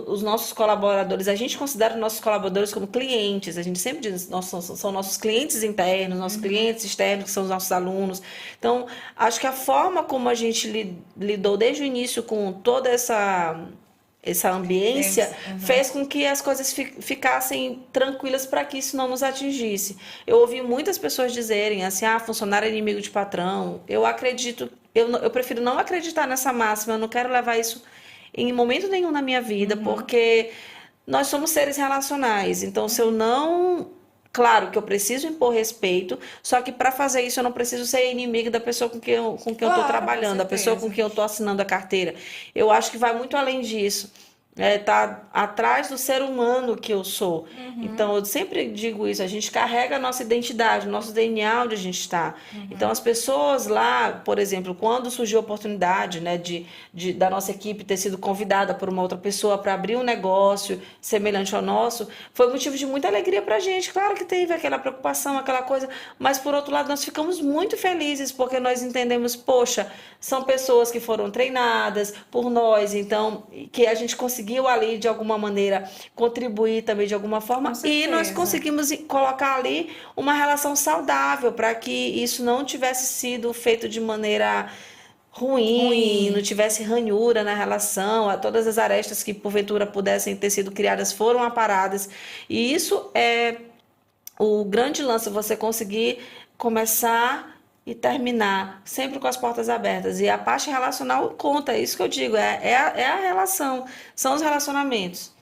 os nossos colaboradores, a gente considera os nossos colaboradores como clientes. A gente sempre diz, são nossos clientes internos, nossos clientes externos, que são os nossos alunos. Então, acho que a forma como a gente lidou desde o início com toda essa ambiência fez com que as coisas ficassem tranquilas para que isso não nos atingisse. Eu ouvi muitas pessoas dizerem assim, funcionário é inimigo de patrão. Eu acredito, eu prefiro não acreditar nessa máxima, eu não quero levar isso em momento nenhum na minha vida, porque nós somos seres relacionais. Então, se eu não... Claro que eu preciso impor respeito, só que para fazer isso eu não preciso ser inimigo da pessoa com quem eu estou trabalhando, a pessoa com quem eu estou assinando a carteira. Eu acho que vai muito além disso. Tá atrás do ser humano que eu sou. Então, eu sempre digo isso, a gente carrega a nossa identidade, o nosso DNA onde a gente está. Então, as pessoas lá, por exemplo, quando surgiu a oportunidade, né, da nossa equipe ter sido convidada por uma outra pessoa para abrir um negócio semelhante ao nosso, foi motivo de muita alegria para a gente. Claro que teve aquela preocupação, aquela coisa, mas, por outro lado, nós ficamos muito felizes porque nós entendemos, poxa, são pessoas que foram treinadas por nós, então, que a gente conseguiu ali, de alguma maneira, contribuir também de alguma forma, e nós conseguimos colocar ali uma relação saudável para que isso não tivesse sido feito de maneira ruim, não tivesse ranhura na relação, todas as arestas que porventura pudessem ter sido criadas foram aparadas, e isso é o grande lance, você conseguir começar e terminar sempre com as portas abertas. E a parte relacional conta, é isso que eu digo, é a relação, são os relacionamentos.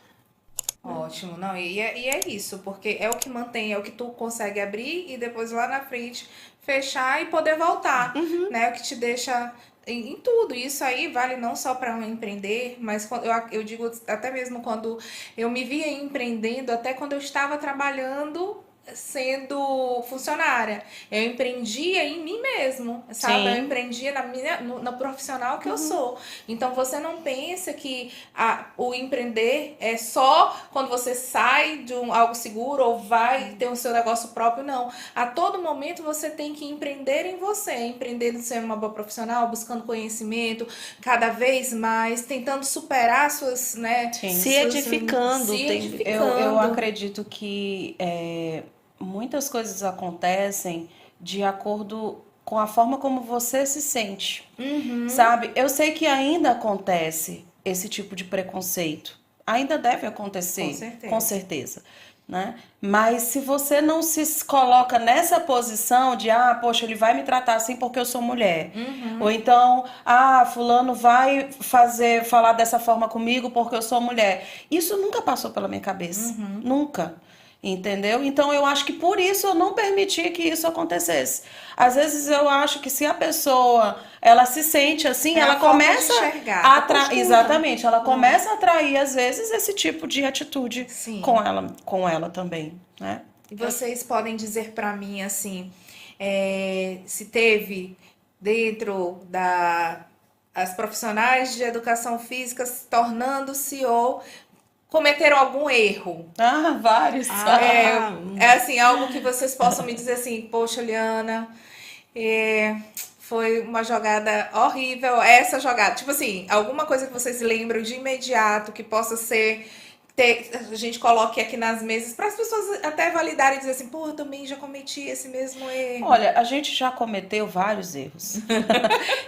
Ótimo, não, e é isso, porque é o que mantém, é o que tu consegue abrir e depois lá na frente fechar e poder voltar, né? O que te deixa em tudo. Isso aí vale não só para empreender, mas eu digo até mesmo quando eu me via empreendendo, até quando eu estava trabalhando sendo funcionária. Eu empreendia em mim mesmo, sabe? Sim. Eu empreendia no profissional que eu sou. Então, você não pensa que o empreender é só quando você sai de algo seguro ou vai ter o seu negócio próprio, não. A todo momento, você tem que empreender em você. Empreender sendo uma boa profissional, buscando conhecimento, cada vez mais, tentando superar suas, né? Se edificando. Eu acredito que muitas coisas acontecem de acordo com a forma como você se sente, sabe? Eu sei que ainda acontece esse tipo de preconceito, ainda deve acontecer, com certeza, né? Mas se você não se coloca nessa posição de, poxa, ele vai me tratar assim porque eu sou mulher, ou então, fulano vai falar dessa forma comigo porque eu sou mulher, isso nunca passou pela minha cabeça, nunca. Entendeu? Então, eu acho que por isso eu não permiti que isso acontecesse. Às vezes, eu acho que se a pessoa, ela se sente assim, ela começa a atrair... Exatamente, ela começa a atrair, às vezes, esse tipo de atitude com ela também, né? E vocês podem dizer para mim, assim, se teve dentro as profissionais de educação física se tornando CEO, cometeram algum erro? Vários. Assim, algo que vocês possam me dizer assim, poxa, Liana, foi uma jogada horrível, essa jogada. Tipo assim, alguma coisa que vocês lembram de imediato, que possa ser... a gente coloque aqui nas mesas, para as pessoas até validarem e dizer assim, eu também já cometi esse mesmo erro. Olha, a gente já cometeu vários erros.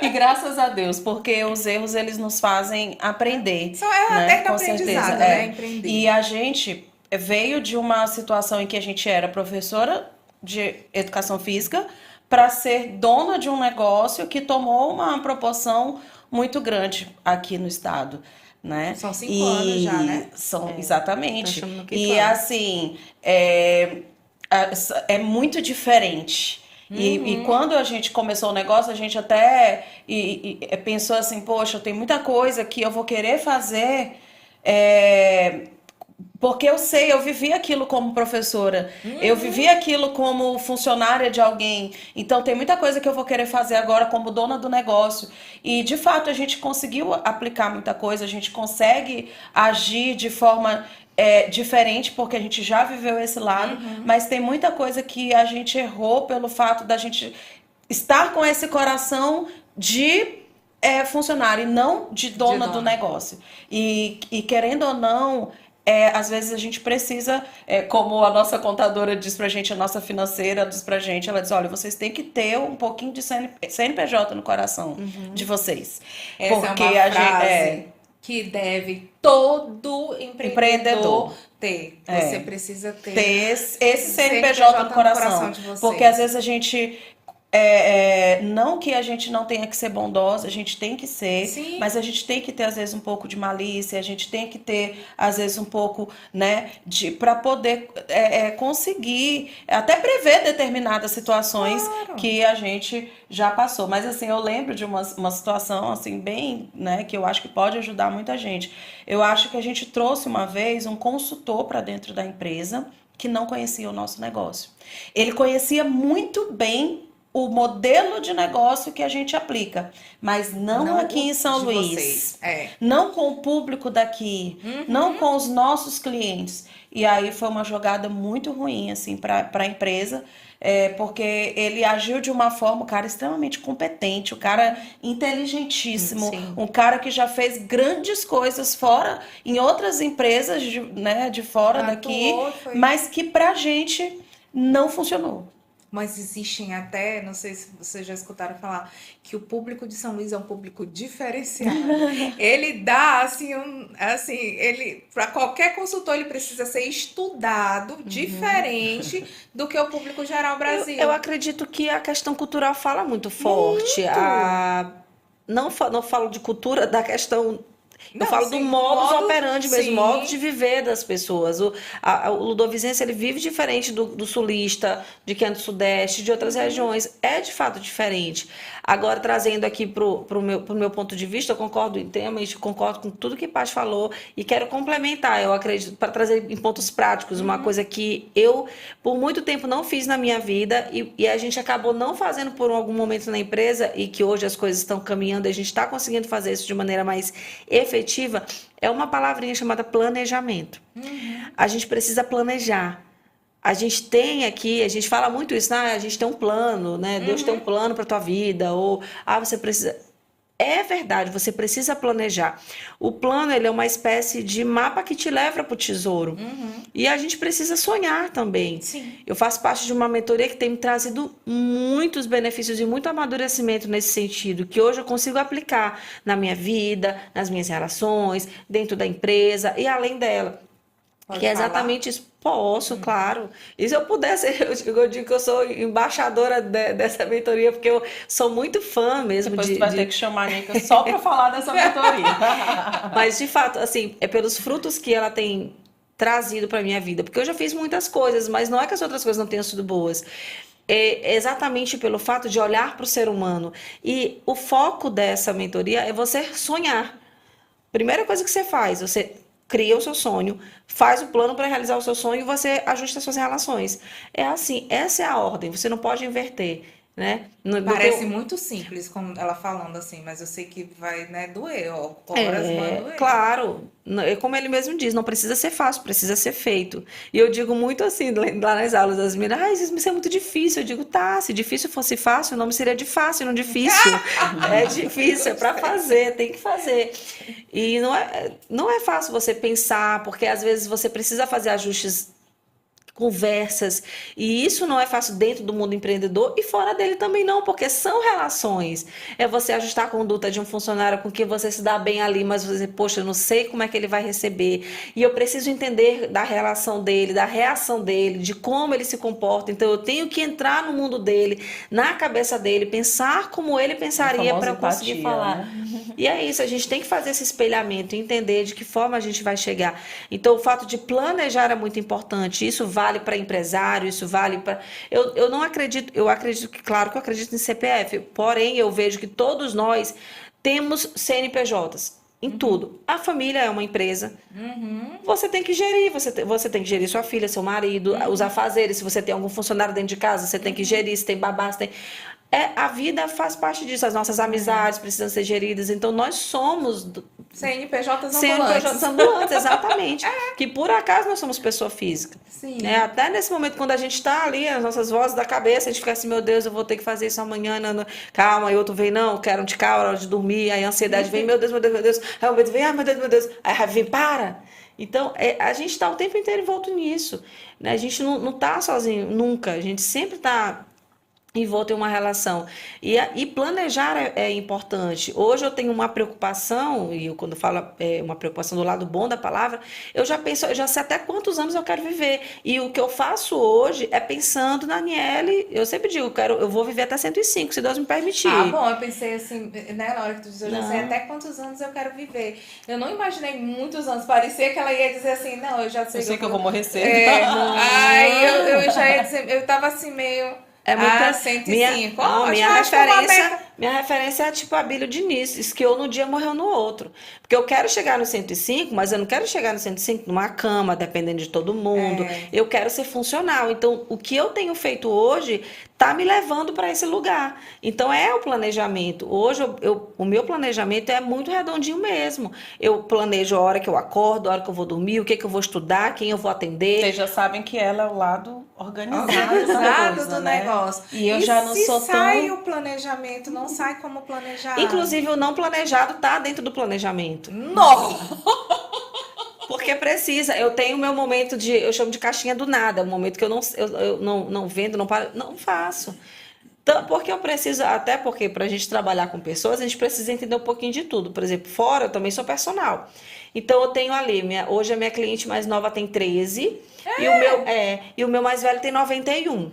E graças a Deus, porque os erros, eles nos fazem aprender. Isso até com aprendizado, né? Empreender. E a gente veio de uma situação em que a gente era professora de educação física para ser dona de um negócio que tomou uma proporção muito grande aqui no estado, né? São 5 anos já, né? Exatamente. Tá chamando que E claro. assim, é muito diferente. E quando a gente começou o negócio, a gente até pensou assim, poxa, tem muita coisa que eu vou querer fazer, porque eu vivi aquilo como professora, eu vivi aquilo como funcionária de alguém, então tem muita coisa que eu vou querer fazer agora como dona do negócio. E de fato a gente conseguiu aplicar muita coisa, a gente consegue agir de forma diferente, porque a gente já viveu esse lado, mas tem muita coisa que a gente errou pelo fato da gente estar com esse coração de funcionário e não de dona do negócio. E querendo ou não, às vezes a gente precisa, como a nossa contadora diz pra gente, a nossa financeira diz pra gente, ela diz, olha, vocês têm que ter um pouquinho de CNPJ no coração de vocês. Essa porque é uma a frase gente que deve todo empreendedor ter. É. Você precisa ter esse CNPJ no coração. de vocês. Porque às vezes a gente. Não que a gente não tenha que ser bondosa, a gente tem que ser, Sim. mas a gente tem que ter, às vezes, um pouco de malícia, a gente tem que ter, às vezes, um pouco, né, para poder conseguir até prever determinadas situações que a gente já passou. Mas, assim, eu lembro de uma situação, assim, bem, né, que eu acho que pode ajudar muita gente. Eu acho que a gente trouxe uma vez um consultor para dentro da empresa que não conhecia o nosso negócio. Ele conhecia muito bem o modelo de negócio que a gente aplica, mas não aqui em São Luís, não com o público daqui, não com os nossos clientes. E aí foi uma jogada muito ruim assim para a empresa, porque ele agiu de uma forma, o cara extremamente competente, o cara inteligentíssimo, um cara que já fez grandes coisas fora, em outras empresas de fora daqui, mas que pra gente não funcionou. Mas existem até, não sei se vocês já escutaram falar, que o público de São Luís é um público diferenciado. Ele dá, assim, ele para qualquer consultor, ele precisa ser estudado diferente do que o público geral Brasil. Eu acredito que a questão cultural fala muito forte. Não falo de cultura, da questão... Eu falo do modus operandi mesmo, modo de viver das pessoas. O ludovicense, ele vive diferente do sulista, de quem é do sudeste, de outras regiões. É, de fato, diferente. Agora, trazendo aqui pro meu ponto de vista, eu concordo inteiramente, concordo com tudo que Paty falou e quero complementar, eu acredito, para trazer em pontos práticos, uma coisa que eu, por muito tempo, não fiz na minha vida e a gente acabou não fazendo por algum momento na empresa e que hoje as coisas estão caminhando e a gente está conseguindo fazer isso de maneira mais efetiva, é uma palavrinha chamada planejamento. A gente precisa planejar. A gente tem aqui, a gente fala muito isso, a gente tem um plano, né? Deus tem um plano para tua vida, ou você precisa... É verdade, você precisa planejar. O plano, ele é uma espécie de mapa que te leva para o tesouro. E a gente precisa sonhar também. Sim. Eu faço parte de uma mentoria que tem me trazido muitos benefícios e muito amadurecimento nesse sentido, que hoje eu consigo aplicar na minha vida, nas minhas relações, dentro da empresa e além dela. Pode que é falar? exatamente isso. Posso, claro. E se eu pudesse, eu digo que eu sou embaixadora dessa mentoria, porque eu sou muito fã mesmo. Depois tu vai ter que chamar a Nica só para falar dessa mentoria. Mas, de fato, assim, é pelos frutos que ela tem trazido para minha vida. Porque eu já fiz muitas coisas, mas não é que as outras coisas não tenham sido boas. É exatamente pelo fato de olhar para o ser humano. E o foco dessa mentoria é você sonhar. Primeira coisa que você faz, você cria o seu sonho, faz o plano para realizar o seu sonho e você ajusta as suas relações. É assim, essa é a ordem, você não pode inverter, né? Parece muito simples, como ela falando assim, mas eu sei que vai, né, doer, horas vai doer. Claro, como ele mesmo diz, não precisa ser fácil, precisa ser feito. E eu digo muito assim, lá nas aulas das meninas, isso é muito difícil. Eu digo, se difícil fosse fácil, o nome seria de fácil, não difícil. É difícil, é para fazer, tem que fazer. E não é fácil você pensar, porque às vezes você precisa fazer ajustes conversas. E isso não é fácil dentro do mundo empreendedor e fora dele também não, porque são relações. É você ajustar a conduta de um funcionário com quem você se dá bem ali, mas você, poxa, eu não sei como é que ele vai receber. E eu preciso entender da relação dele, da reação dele, de como ele se comporta. Então eu tenho que entrar no mundo dele, na cabeça dele, pensar como ele pensaria para eu conseguir falar. Né? E é isso, a gente tem que fazer esse espelhamento, entender de que forma a gente vai chegar. Então o fato de planejar é muito importante. Isso vale para empresário, isso vale para... Eu não acredito, eu acredito que, claro que eu acredito em CPF, porém eu vejo que todos nós temos CNPJs. Em tudo. A família é uma empresa. Você tem que gerir. Você tem que gerir sua filha, seu marido, os afazeres. Se você tem algum funcionário dentro de casa, você tem que gerir. Se tem babá, se tem... a vida faz parte disso. As nossas amizades precisam ser geridas. Então, nós somos... CNPJs ambulantes. CNPJs ambulantes, exatamente. Que, por acaso, nós somos pessoa física. Sim. Até nesse momento, quando a gente está ali, as nossas vozes da cabeça, a gente fica assim, meu Deus, eu vou ter que fazer isso amanhã. Não, não. Calma, e outro vem, não, quero de cá, hora de dormir. Aí a ansiedade vem, meu Deus, meu Deus, meu Deus. Aí o medo vem, meu Deus, meu Deus. Aí a raiva vem, para. Então, a gente está o tempo inteiro envolto nisso. Né? A gente não está sozinho, nunca. A gente sempre está envolto em uma relação. E planejar é importante. Hoje eu tenho uma preocupação, e eu, quando falo uma preocupação do lado bom da palavra, eu já penso, eu já sei até quantos anos eu quero viver. E o que eu faço hoje é pensando na Aniele, eu sempre digo, eu vou viver até 105, se Deus me permitir. Ah, bom, eu pensei assim, né, na hora que tu disse, eu já sei até quantos anos eu quero viver. Eu não imaginei muitos anos, parecia que ela ia dizer assim, não, eu já sei, que eu vou morrer cedo. Aí eu já ia dizer, eu tava assim meio... É muita... 105. Minha referência é tipo Abílio Diniz, esquiou num dia, morreu no outro. Porque eu quero chegar no 105, mas eu não quero chegar no 105 numa cama, dependendo de todo mundo. Eu quero ser funcional. Então, o que eu tenho feito hoje está me levando para esse lugar. Então, é o planejamento. Hoje, o meu planejamento é muito redondinho mesmo. Eu planejo a hora que eu acordo, a hora que eu vou dormir, o que eu vou estudar, quem eu vou atender. Vocês já sabem que ela é o lado organizado do negócio. E eu já não sou tão... sai o planejamento, não sai como planejado. Inclusive, o não planejado tá dentro do planejamento. Não! Porque precisa. Eu tenho o meu momento eu chamo de caixinha do nada. O momento que eu não vendo, não paro, não faço. Então, porque eu preciso, até porque para a gente trabalhar com pessoas, a gente precisa entender um pouquinho de tudo. Por exemplo, fora eu também sou personal. Então eu tenho ali, hoje a minha cliente mais nova tem 13 e o meu mais velho tem 91.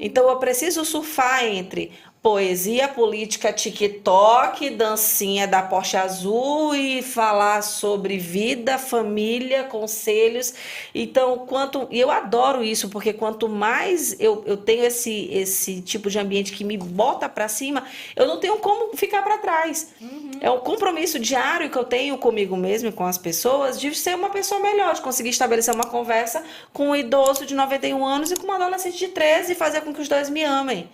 Então eu preciso surfar entre poesia, política, TikTok, dancinha da Porsche Azul e falar sobre vida, família, conselhos. Então, e eu adoro isso, porque quanto mais eu tenho esse tipo de ambiente que me bota para cima, eu não tenho como ficar para trás. É um compromisso diário que eu tenho comigo mesmo e com as pessoas de ser uma pessoa melhor, de conseguir estabelecer uma conversa com um idoso de 91 anos e com uma adolescente de 13 e fazer com que os dois me amem.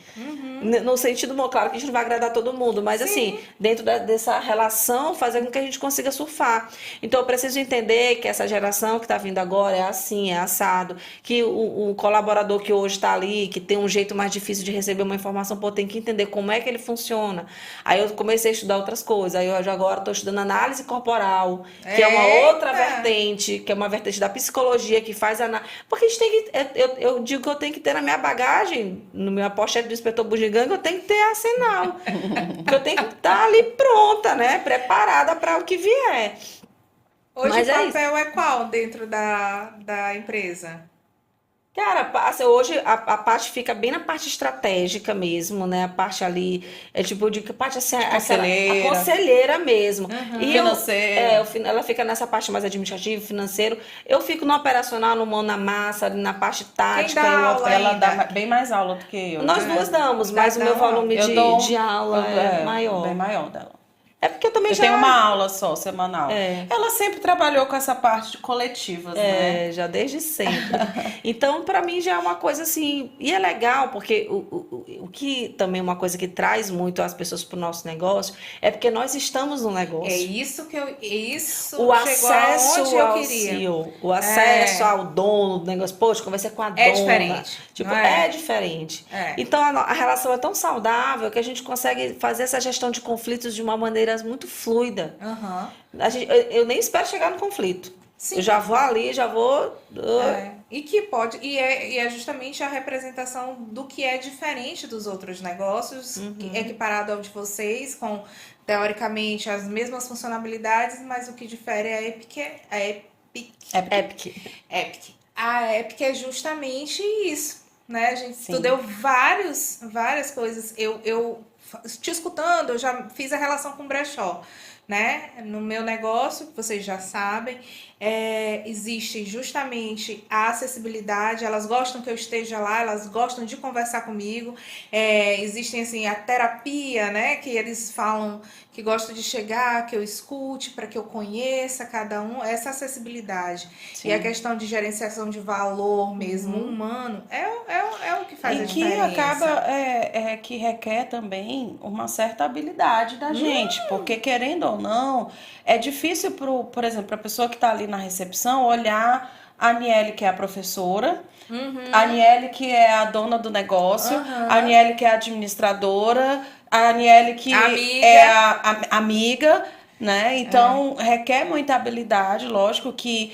No sentido, claro que a gente não vai agradar todo mundo, mas assim, dentro dessa relação, fazer com que a gente consiga surfar. Então eu preciso entender que essa geração que está vindo agora é assim, é assado, que o colaborador que hoje está ali, que tem um jeito mais difícil de receber uma informação, tem que entender como é que ele funciona. Aí eu comecei a estudar outras coisas, aí hoje agora estou estudando análise corporal, que é uma outra vertente, que é uma vertente da psicologia que faz análise. Porque a gente tem que, eu digo que eu tenho que ter na minha bagagem, no meu pochete do inspetor bugiganga, eu tenho que ter arsenal. Porque eu tenho que estar ali pronta, né? Preparada para o que vier. Hoje mas o papel é qual dentro da empresa? Cara, assim, hoje a parte fica bem na parte estratégica mesmo, né? A parte ali, tipo, eu digo que a parte assim, conselheira. A conselheira mesmo. E financeira. Ela fica nessa parte mais administrativa, financeiro. Eu fico no operacional, no mão na massa, na parte tática. Ela dá bem mais aula do que eu. Nós duas damos, mas o meu volume de aula é maior. Bem maior dela. É porque eu também eu tenho uma aula só, semanal. Ela sempre trabalhou com essa parte de coletivas, né? Já desde sempre. Então, para mim, já é uma coisa assim... E é legal, porque o que também é uma coisa que traz muito as pessoas para o nosso negócio é porque nós estamos no negócio. É isso que eu... Isso o acesso ao CEO, o acesso ao dono do negócio. Poxa, conversei com a dona. É diferente. Tipo, é diferente. Então, a relação é tão saudável que a gente consegue fazer essa gestão de conflitos de uma maneira muito fluida. Eu nem espero chegar no conflito. Sim. Eu já vou ali, já vou... E que pode, e é justamente a representação do que é diferente dos outros negócios, equiparado ao de vocês, com teoricamente as mesmas funcionalidades, mas o que difere é a Epic. A Epic é justamente isso, né? A gente Sim. estudou várias coisas. Eu te escutando, eu já fiz a relação com o brechó, né? No meu negócio, que vocês já sabem, existe justamente a acessibilidade, elas gostam que eu esteja lá, elas gostam de conversar comigo, existem assim a terapia, né? Que eles falam que gostam de chegar, que eu escute, para que eu conheça cada um, essa acessibilidade. Sim. E a questão de gerenciação de valor mesmo, humano, é o que faz a E que diferença. acaba que requer também uma certa habilidade da gente, porque querendo ou não, é difícil, por exemplo, para a pessoa que está ali na recepção olhar a Aniele, que é a professora, a Aniele, que é a dona do negócio, a Aniele, que é a administradora, a Aniele, que Amiga. é a amiga, né? Então, requer muita habilidade, lógico que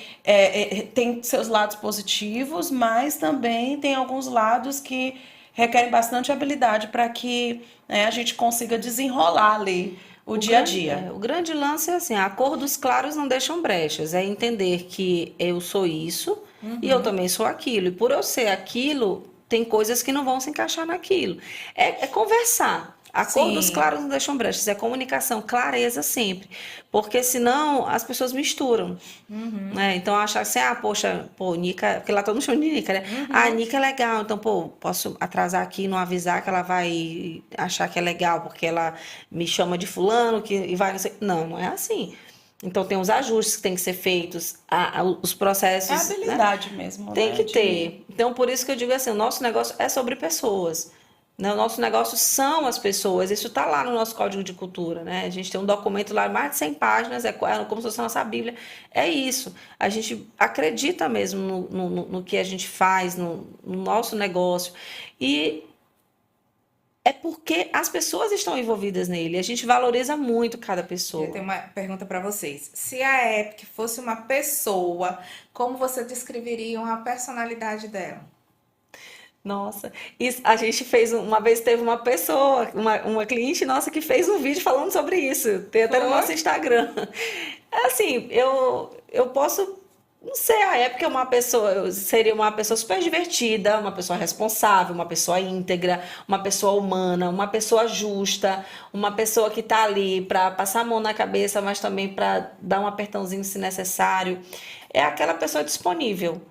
tem seus lados positivos, mas também tem alguns lados que requerem bastante habilidade para que, né, a gente consiga desenrolar ali o dia a dia. O grande lance é assim, acordos claros não deixam brechas. É entender que eu sou isso e eu também sou aquilo. E por eu ser aquilo, tem coisas que não vão se encaixar naquilo. É conversar. Acordos Sim. claros não deixam brechas. É comunicação, clareza sempre. Porque senão as pessoas misturam. Né? Então achar assim, poxa, Nica, porque lá todo mundo chama de Nica, né? A Nica é legal, então, posso atrasar aqui e não avisar que ela vai achar que é legal, porque ela me chama de fulano e vai, não sei. Não é assim. Então tem os ajustes que têm que ser feitos, os processos. É habilidade mesmo, Tem né? que ter. Então, por isso que eu digo assim, o nosso negócio é sobre pessoas. Né? O nosso negócio são as pessoas. Isso está lá no nosso Código de Cultura. Né? A gente tem um documento lá, mais de 100 páginas, é como se fosse a nossa Bíblia. É isso. A gente acredita mesmo no que a gente faz, no nosso negócio. E é porque as pessoas estão envolvidas nele. A gente valoriza muito cada pessoa. Eu tenho uma pergunta para vocês. Se a Epic fosse uma pessoa, como você descreveria a personalidade dela? Nossa, isso, a gente fez uma vez, teve uma pessoa, uma cliente nossa que fez um vídeo falando sobre isso. Tem até no nosso Instagram. É assim, eu posso, não sei, a época seria uma pessoa super divertida, uma pessoa responsável, uma pessoa íntegra, uma pessoa humana, uma pessoa justa, uma pessoa que tá ali para passar a mão na cabeça, mas também para dar um apertãozinho se necessário. É aquela pessoa disponível.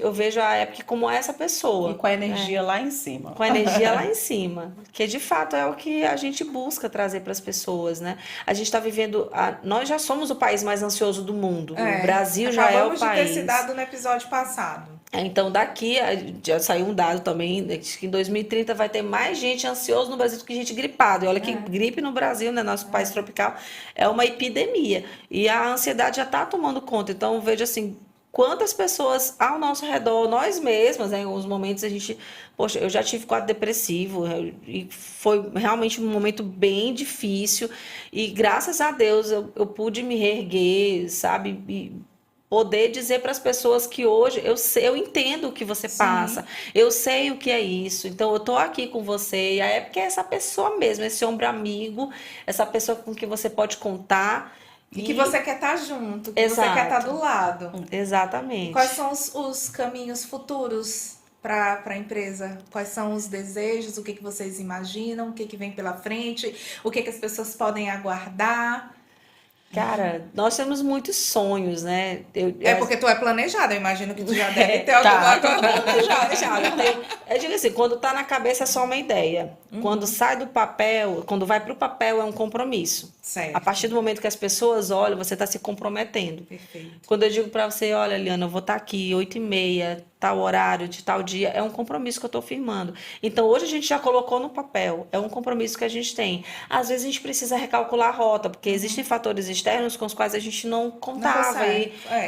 Eu vejo a Epic como essa pessoa. E com a energia lá em cima. Com a energia lá em cima. Que de fato é o que a gente busca trazer para as pessoas, né? A gente está vivendo. Nós já somos o país mais ansioso do mundo. O Brasil já é o país. Acabamos de ter esse dado no episódio passado. Então, daqui, já saiu um dado também, que em 2030 vai ter mais gente ansiosa no Brasil do que gente gripada. E olha que gripe no Brasil, né, nosso país tropical, é uma epidemia. E a ansiedade já está tomando conta. Então, veja assim, quantas pessoas ao nosso redor, nós mesmas, né, em alguns momentos a gente... Poxa, eu já tive quadro depressivo e foi realmente um momento bem difícil. E graças a Deus eu pude me reerguer, sabe? E poder dizer para as pessoas que hoje eu entendo o que você passa, eu sei o que é isso, então eu tô aqui com você. E aí é porque é essa pessoa mesmo, esse ombro amigo, essa pessoa com que você pode contar. E que você quer estar junto, que você quer estar do lado. Exatamente. Quais são os caminhos futuros para a empresa? Quais são os desejos? O que vocês imaginam? O que vem pela frente? O que as pessoas podem aguardar? Cara, nós temos muitos sonhos, né? Porque tu é planejada, eu imagino que tu já deve ter alguma coisa planejada. Eu digo assim, quando tá na cabeça é só uma ideia. Quando sai do papel, quando vai pro papel é um compromisso. Certo. A partir do momento que as pessoas olham, você está se comprometendo. Perfeito. Quando eu digo para você, olha, Liana, eu vou estar aqui 8h30, tal horário, de tal dia, é um compromisso que eu estou firmando. Então, hoje a gente já colocou no papel, é um compromisso que a gente tem. Às vezes a gente precisa recalcular a rota, porque existem fatores externos com os quais a gente não contava.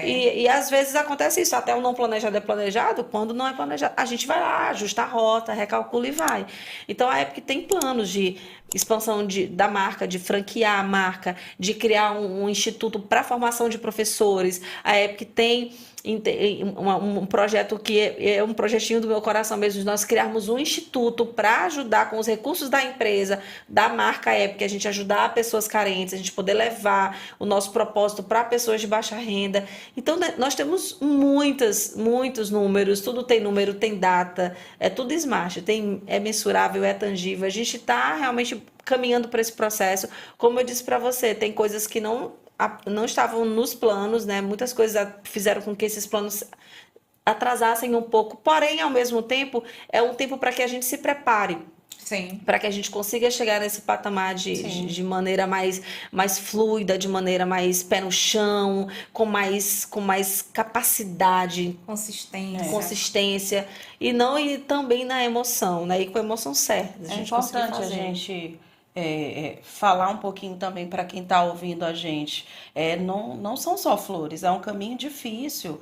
E às vezes acontece isso, até o não planejado é planejado, quando não é planejado, a gente vai lá, ajusta ajusta a rota, recalcula e vai. Então a Epic tem planos de expansão da marca, de franquear a marca, de criar um instituto para formação de professores. A Epic tem um projeto que é um projetinho do meu coração mesmo, de nós criarmos um instituto para ajudar com os recursos da empresa, da marca Epic, a gente ajudar pessoas carentes, a gente poder levar o nosso propósito para pessoas de baixa renda. Então, nós temos muitos números, tudo tem número, tem data, é tudo smart, é mensurável, é tangível. A gente está realmente caminhando para esse processo. Como eu disse para você, tem coisas que não estavam nos planos, né? Muitas coisas fizeram com que esses planos atrasassem um pouco, porém, ao mesmo tempo, é um tempo para que a gente se prepare. Sim. Para que a gente consiga chegar nesse patamar de maneira mais fluida, de maneira mais pé no chão, com mais capacidade, consistência, e também na emoção, né? E com a emoção certa. É importante a gente falar um pouquinho também para quem está ouvindo a gente. Não são só flores, é um caminho difícil.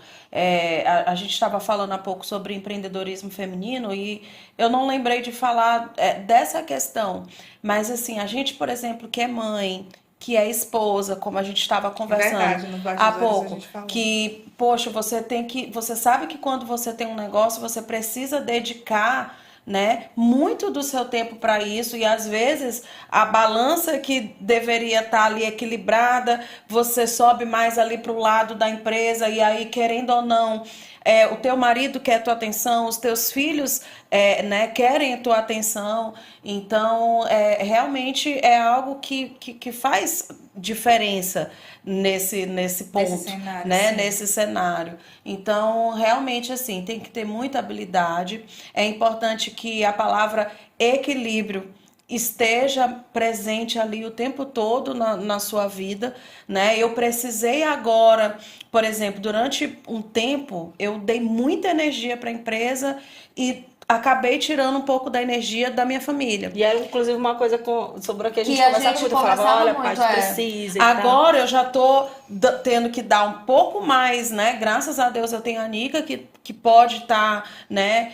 A gente estava falando há pouco sobre empreendedorismo feminino e eu não lembrei de falar dessa questão. Mas assim, a gente, por exemplo, que é mãe, que é esposa, como a gente estava conversando há pouco, que, poxa, você sabe que quando você tem um negócio, você precisa dedicar, né, muito do seu tempo para isso, e às vezes a balança que deveria estar ali equilibrada, você sobe mais ali para o lado da empresa, e aí, querendo ou não, o teu marido quer a tua atenção, os teus filhos né, querem a tua atenção. Então, realmente é algo que faz diferença nesse ponto, cenário, né? Nesse cenário. Então, realmente, assim, tem que ter muita habilidade. É importante que a palavra equilíbrio esteja presente ali o tempo todo na sua vida, né? Eu precisei agora, por exemplo, durante um tempo, eu dei muita energia para a empresa e acabei tirando um pouco da energia da minha família. E era, inclusive, uma coisa sobre a que a gente conversava muito. Eu falava, olha, pai, precisa. Agora eu já tô tendo que dar um pouco mais, né? Graças a Deus eu tenho a Nica que pode estar, né,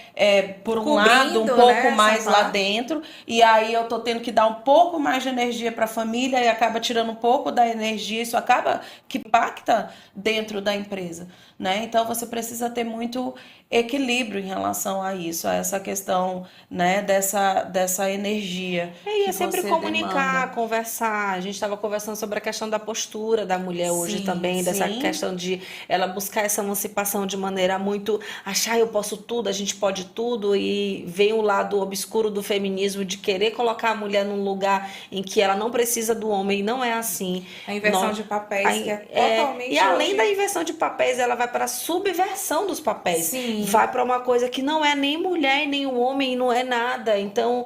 por um lado, um pouco mais lá dentro. E aí eu tô tendo que dar um pouco mais de energia para a família e acaba tirando um pouco da energia. Isso acaba que impacta dentro da empresa, né? Então você precisa ter muito equilíbrio em relação a isso, a essa questão, né, dessa energia. E é sempre comunicar, conversar. A gente estava conversando sobre a questão da postura da mulher hoje também, dessa questão de ela buscar essa emancipação de maneira muito achar eu posso tudo, a gente pode tudo, e vem o lado obscuro do feminismo de querer colocar a mulher num lugar em que ela não precisa do homem, e não é assim. A inversão de papéis, que é totalmente... E além da inversão de papéis, ela vai para a subversão dos papéis. Sim. Vai para uma coisa que não é nem mulher, nem um homem, não é nada. Então,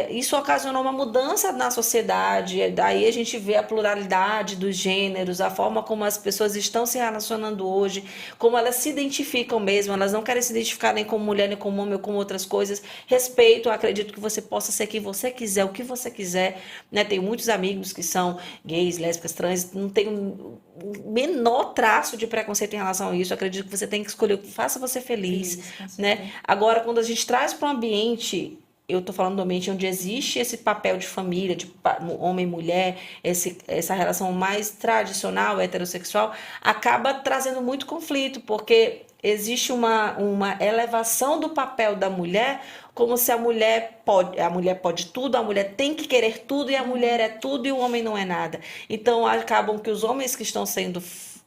isso ocasionou uma mudança na sociedade. Daí a gente vê a pluralidade dos gêneros, a forma como as pessoas estão se relacionando hoje, como elas se identificam mesmo. Elas não querem se identificar nem como mulher, nem como homem, ou como outras coisas. Respeito, acredito que você possa ser quem você quiser, o que você quiser, né? Tenho muitos amigos que são gays, lésbicas, trans, não tenho o menor traço de preconceito em relação a isso. Acredito que você tem que escolher o que faça você feliz, né? Agora, quando a gente traz para um ambiente, eu estou falando do ambiente onde existe esse papel de família, de homem e mulher, essa relação mais tradicional, heterossexual, acaba trazendo muito conflito, porque existe uma elevação do papel da mulher, como se a mulher pode tudo, a mulher tem que querer tudo, e a mulher é tudo e o homem não é nada. Então, acabam que os homens que estão sendo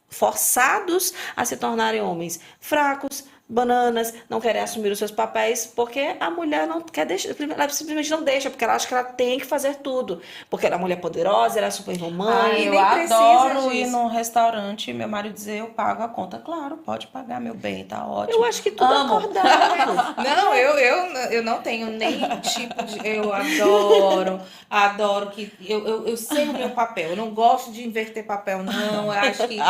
forçados a se tornarem homens fracos, bananas, não querem assumir os seus papéis, porque a mulher não quer deixar, ela simplesmente não deixa, porque ela acha que ela tem que fazer tudo, porque ela é uma mulher poderosa, ela é super romântica. Eu adoro ir num restaurante e meu marido dizer, eu pago a conta. Claro, pode pagar, meu bem, tá ótimo. Eu acho que tudo é acordado. Não, eu não tenho nem tipo de... Eu adoro que... Eu sei o meu papel, eu não gosto de inverter papel, não. Eu acho que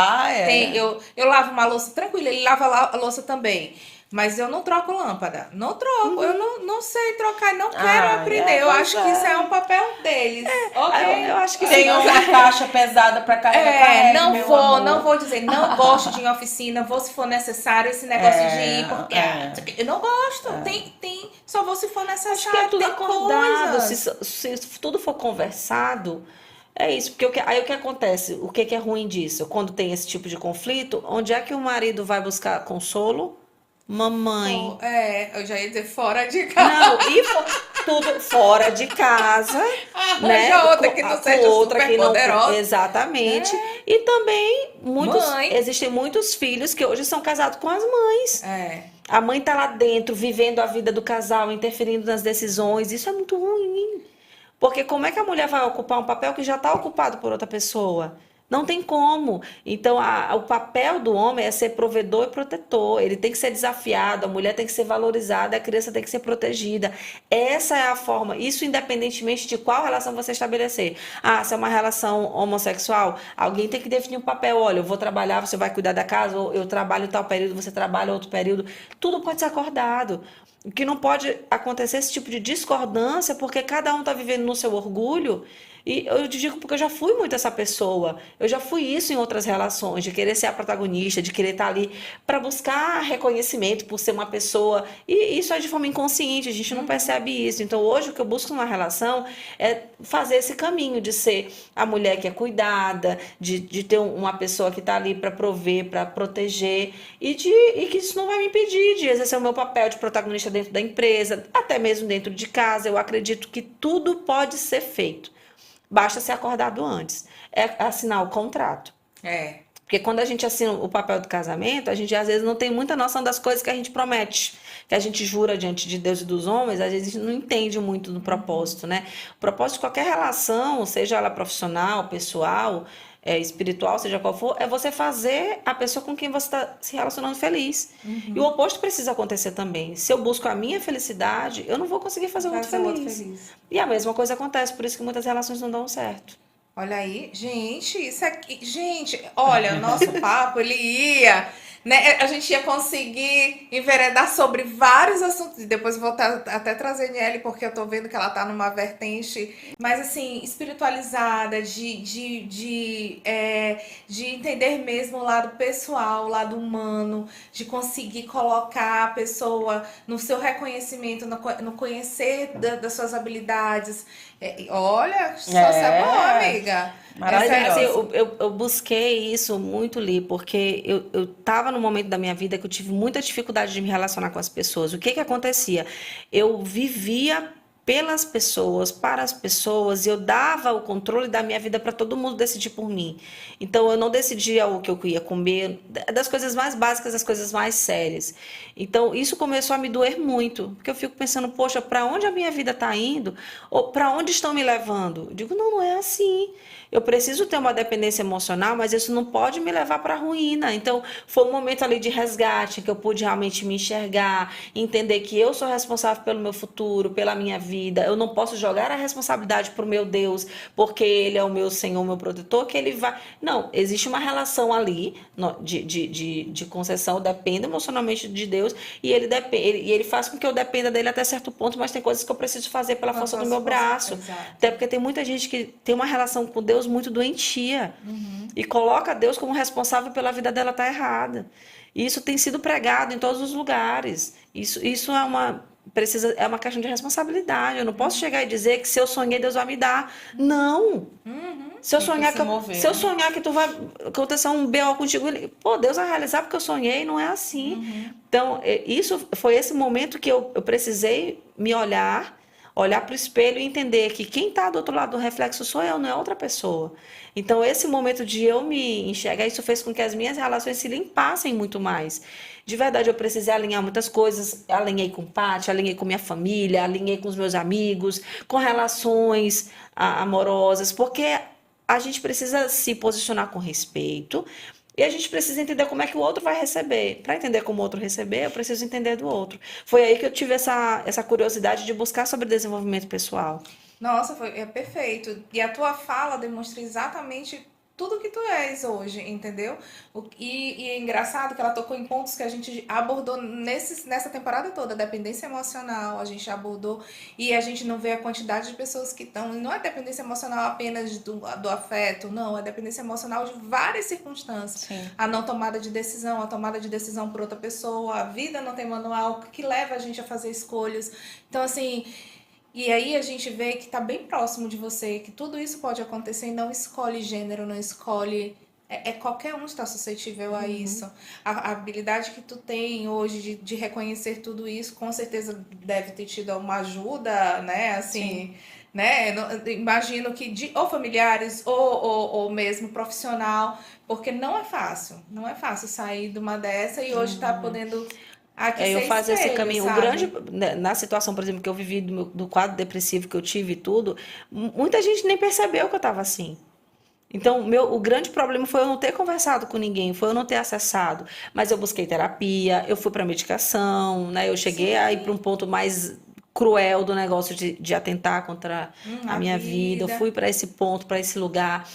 eu lavo uma louça tranquila, ele lava a louça também. Mas eu não troco lâmpada. Não troco. Eu não sei trocar, não quero aprender. Eu acho que isso é um papel deles. Eu acho que tem uma caixa pesada para carregar. Não vou dizer, não gosto de ir em oficina, vou se for necessário esse negócio de ir, porque eu não gosto. Tem Só vou se for Acho que é necessário, tudo tem acordado, coisas. se tudo for conversado, é isso. Porque aí o que acontece? O que é ruim disso? Quando tem esse tipo de conflito, onde é que o marido vai buscar consolo? Mamãe. Eu já ia dizer fora de casa. Não, tudo fora de casa, né? Arranja outra que não Com seja outra super que não. poderosa. Exatamente. E também Mãe. existem muitos filhos que hoje são casados com as mães. É. A mãe tá lá dentro, vivendo a vida do casal, interferindo nas decisões. Isso é muito ruim. Porque como é que a mulher vai ocupar um papel que já está ocupado por outra pessoa? Não tem como. Então, o papel do homem é ser provedor e protetor. Ele tem que ser desafiado, a mulher tem que ser valorizada, a criança tem que ser protegida. Essa é a forma. Isso independentemente de qual relação você estabelecer. Ah, se é uma relação homossexual, alguém tem que definir um papel. Olha, eu vou trabalhar, você vai cuidar da casa, ou eu trabalho tal período, você trabalha outro período. Tudo pode ser acordado. O que não pode acontecer esse tipo de discordância, porque cada um está vivendo no seu orgulho. E eu te digo porque eu já fui muito essa pessoa. Eu já fui isso em outras relações, de querer ser a protagonista, de querer estar ali para buscar reconhecimento por ser uma pessoa. E isso é de forma inconsciente, a gente não percebe isso. Então hoje o que eu busco numa relação é fazer esse caminho de ser a mulher que é cuidada, de ter uma pessoa que está ali para prover, para proteger, e que isso não vai me impedir de exercer o meu papel de protagonista dentro da empresa, até mesmo dentro de casa. Eu acredito que tudo pode ser feito. Basta ser acordado antes. É assinar o contrato. É. Porque quando a gente assina o papel do casamento, a gente às vezes não tem muita noção das coisas que a gente promete, que a gente jura diante de Deus e dos homens, às vezes a gente não entende muito do propósito, né? O propósito de qualquer relação, seja ela profissional, pessoal, espiritual, seja qual for, é você fazer a pessoa com quem você está se relacionando feliz. E o oposto precisa acontecer também. Se eu busco a minha felicidade, eu não vou conseguir fazer o outro Fazer o outro feliz. feliz. E a mesma coisa acontece, por isso que muitas relações não dão certo. Olha aí, gente, isso aqui. Gente, olha, o nosso papo, ele ia. Né? A gente ia conseguir enveredar sobre vários assuntos. E depois eu vou até trazer Niele, porque eu tô vendo que ela tá numa vertente mais assim, espiritualizada, de entender mesmo o lado pessoal, o lado humano, de conseguir colocar a pessoa no seu reconhecimento, no conhecer das suas habilidades. Olha, só se é bom, amiga. Maravilhoso. Eu busquei isso muito, Li, porque eu estava no momento da minha vida que eu tive muita dificuldade de me relacionar com as pessoas. O que que acontecia? Eu vivia pelas pessoas, para as pessoas, e eu dava o controle da minha vida para todo mundo decidir por mim. Então eu não decidia o que eu ia comer, das coisas mais básicas às coisas mais sérias. Então isso começou a me doer muito, porque eu fico pensando, poxa, para onde a minha vida está indo? Ou para onde estão me levando? Eu digo, não é assim. Eu preciso ter uma dependência emocional, mas isso não pode me levar para a ruína. Então, foi um momento ali de resgate, que eu pude realmente me enxergar, entender que eu sou responsável pelo meu futuro, pela minha vida. Eu não posso jogar a responsabilidade para o meu Deus, porque Ele é o meu Senhor, o meu protetor, que Ele vai... Não, existe uma relação ali de concessão, eu dependo emocionalmente de Deus, e ele faz com que eu dependa dele até certo ponto, mas tem coisas que eu preciso fazer pela força do meu braço. Exato. Até porque tem muita gente que tem uma relação com Deus muito doentia e coloca Deus como responsável pela vida dela estar errada. E isso tem sido pregado em todos os lugares. Isso é uma questão de responsabilidade. Eu não posso chegar e dizer que se eu sonhei, Deus vai me dar. Não. Se eu sonhar que tu vai acontecer um BO contigo, Deus vai realizar porque eu sonhei, não é assim. Então, isso foi esse momento que eu precisei me olhar para o espelho e entender que quem está do outro lado do reflexo sou eu, não é outra pessoa. Então, esse momento de eu me enxergar, isso fez com que as minhas relações se limpassem muito mais. De verdade, eu precisei alinhar muitas coisas. Alinhei com Paty, alinhei com minha família, alinhei com os meus amigos, com relações amorosas, porque a gente precisa se posicionar com respeito e a gente precisa entender como é que o outro vai receber. Para entender como o outro receber, eu preciso entender do outro. Foi aí que eu tive essa curiosidade de buscar sobre desenvolvimento pessoal. Nossa, é perfeito. E a tua fala demonstra exatamente tudo que tu és hoje, entendeu? E é engraçado que ela tocou em pontos que a gente abordou nessa temporada toda, dependência emocional, a gente abordou, e a gente não vê a quantidade de pessoas que estão, não é dependência emocional apenas do afeto, não, é dependência emocional de várias circunstâncias. Sim. A não tomada de decisão, a tomada de decisão por outra pessoa, a vida não tem manual, que leva a gente a fazer escolhas. Então, assim, e aí a gente vê que tá bem próximo de você, que tudo isso pode acontecer e não escolhe gênero, não escolhe. Qualquer um está suscetível a isso. A habilidade que tu tem hoje de reconhecer tudo isso, com certeza deve ter tido uma ajuda, né? Assim, né? Imagino que ou familiares ou mesmo profissional, porque não é fácil. Não é fácil sair de uma dessa e hoje tá podendo aqui Eu ser faço esse espelho, caminho. O sabe? grande, na situação, por exemplo, que eu vivi do quadro depressivo que eu tive e tudo, muita gente nem percebeu que eu estava assim. Então, o grande problema foi eu não ter conversado com ninguém, foi eu não ter acessado. Mas eu busquei terapia, eu fui para medicação, né? Eu cheguei a ir para um ponto mais cruel do negócio de atentar contra a minha vida. Eu fui para esse ponto, para esse lugar.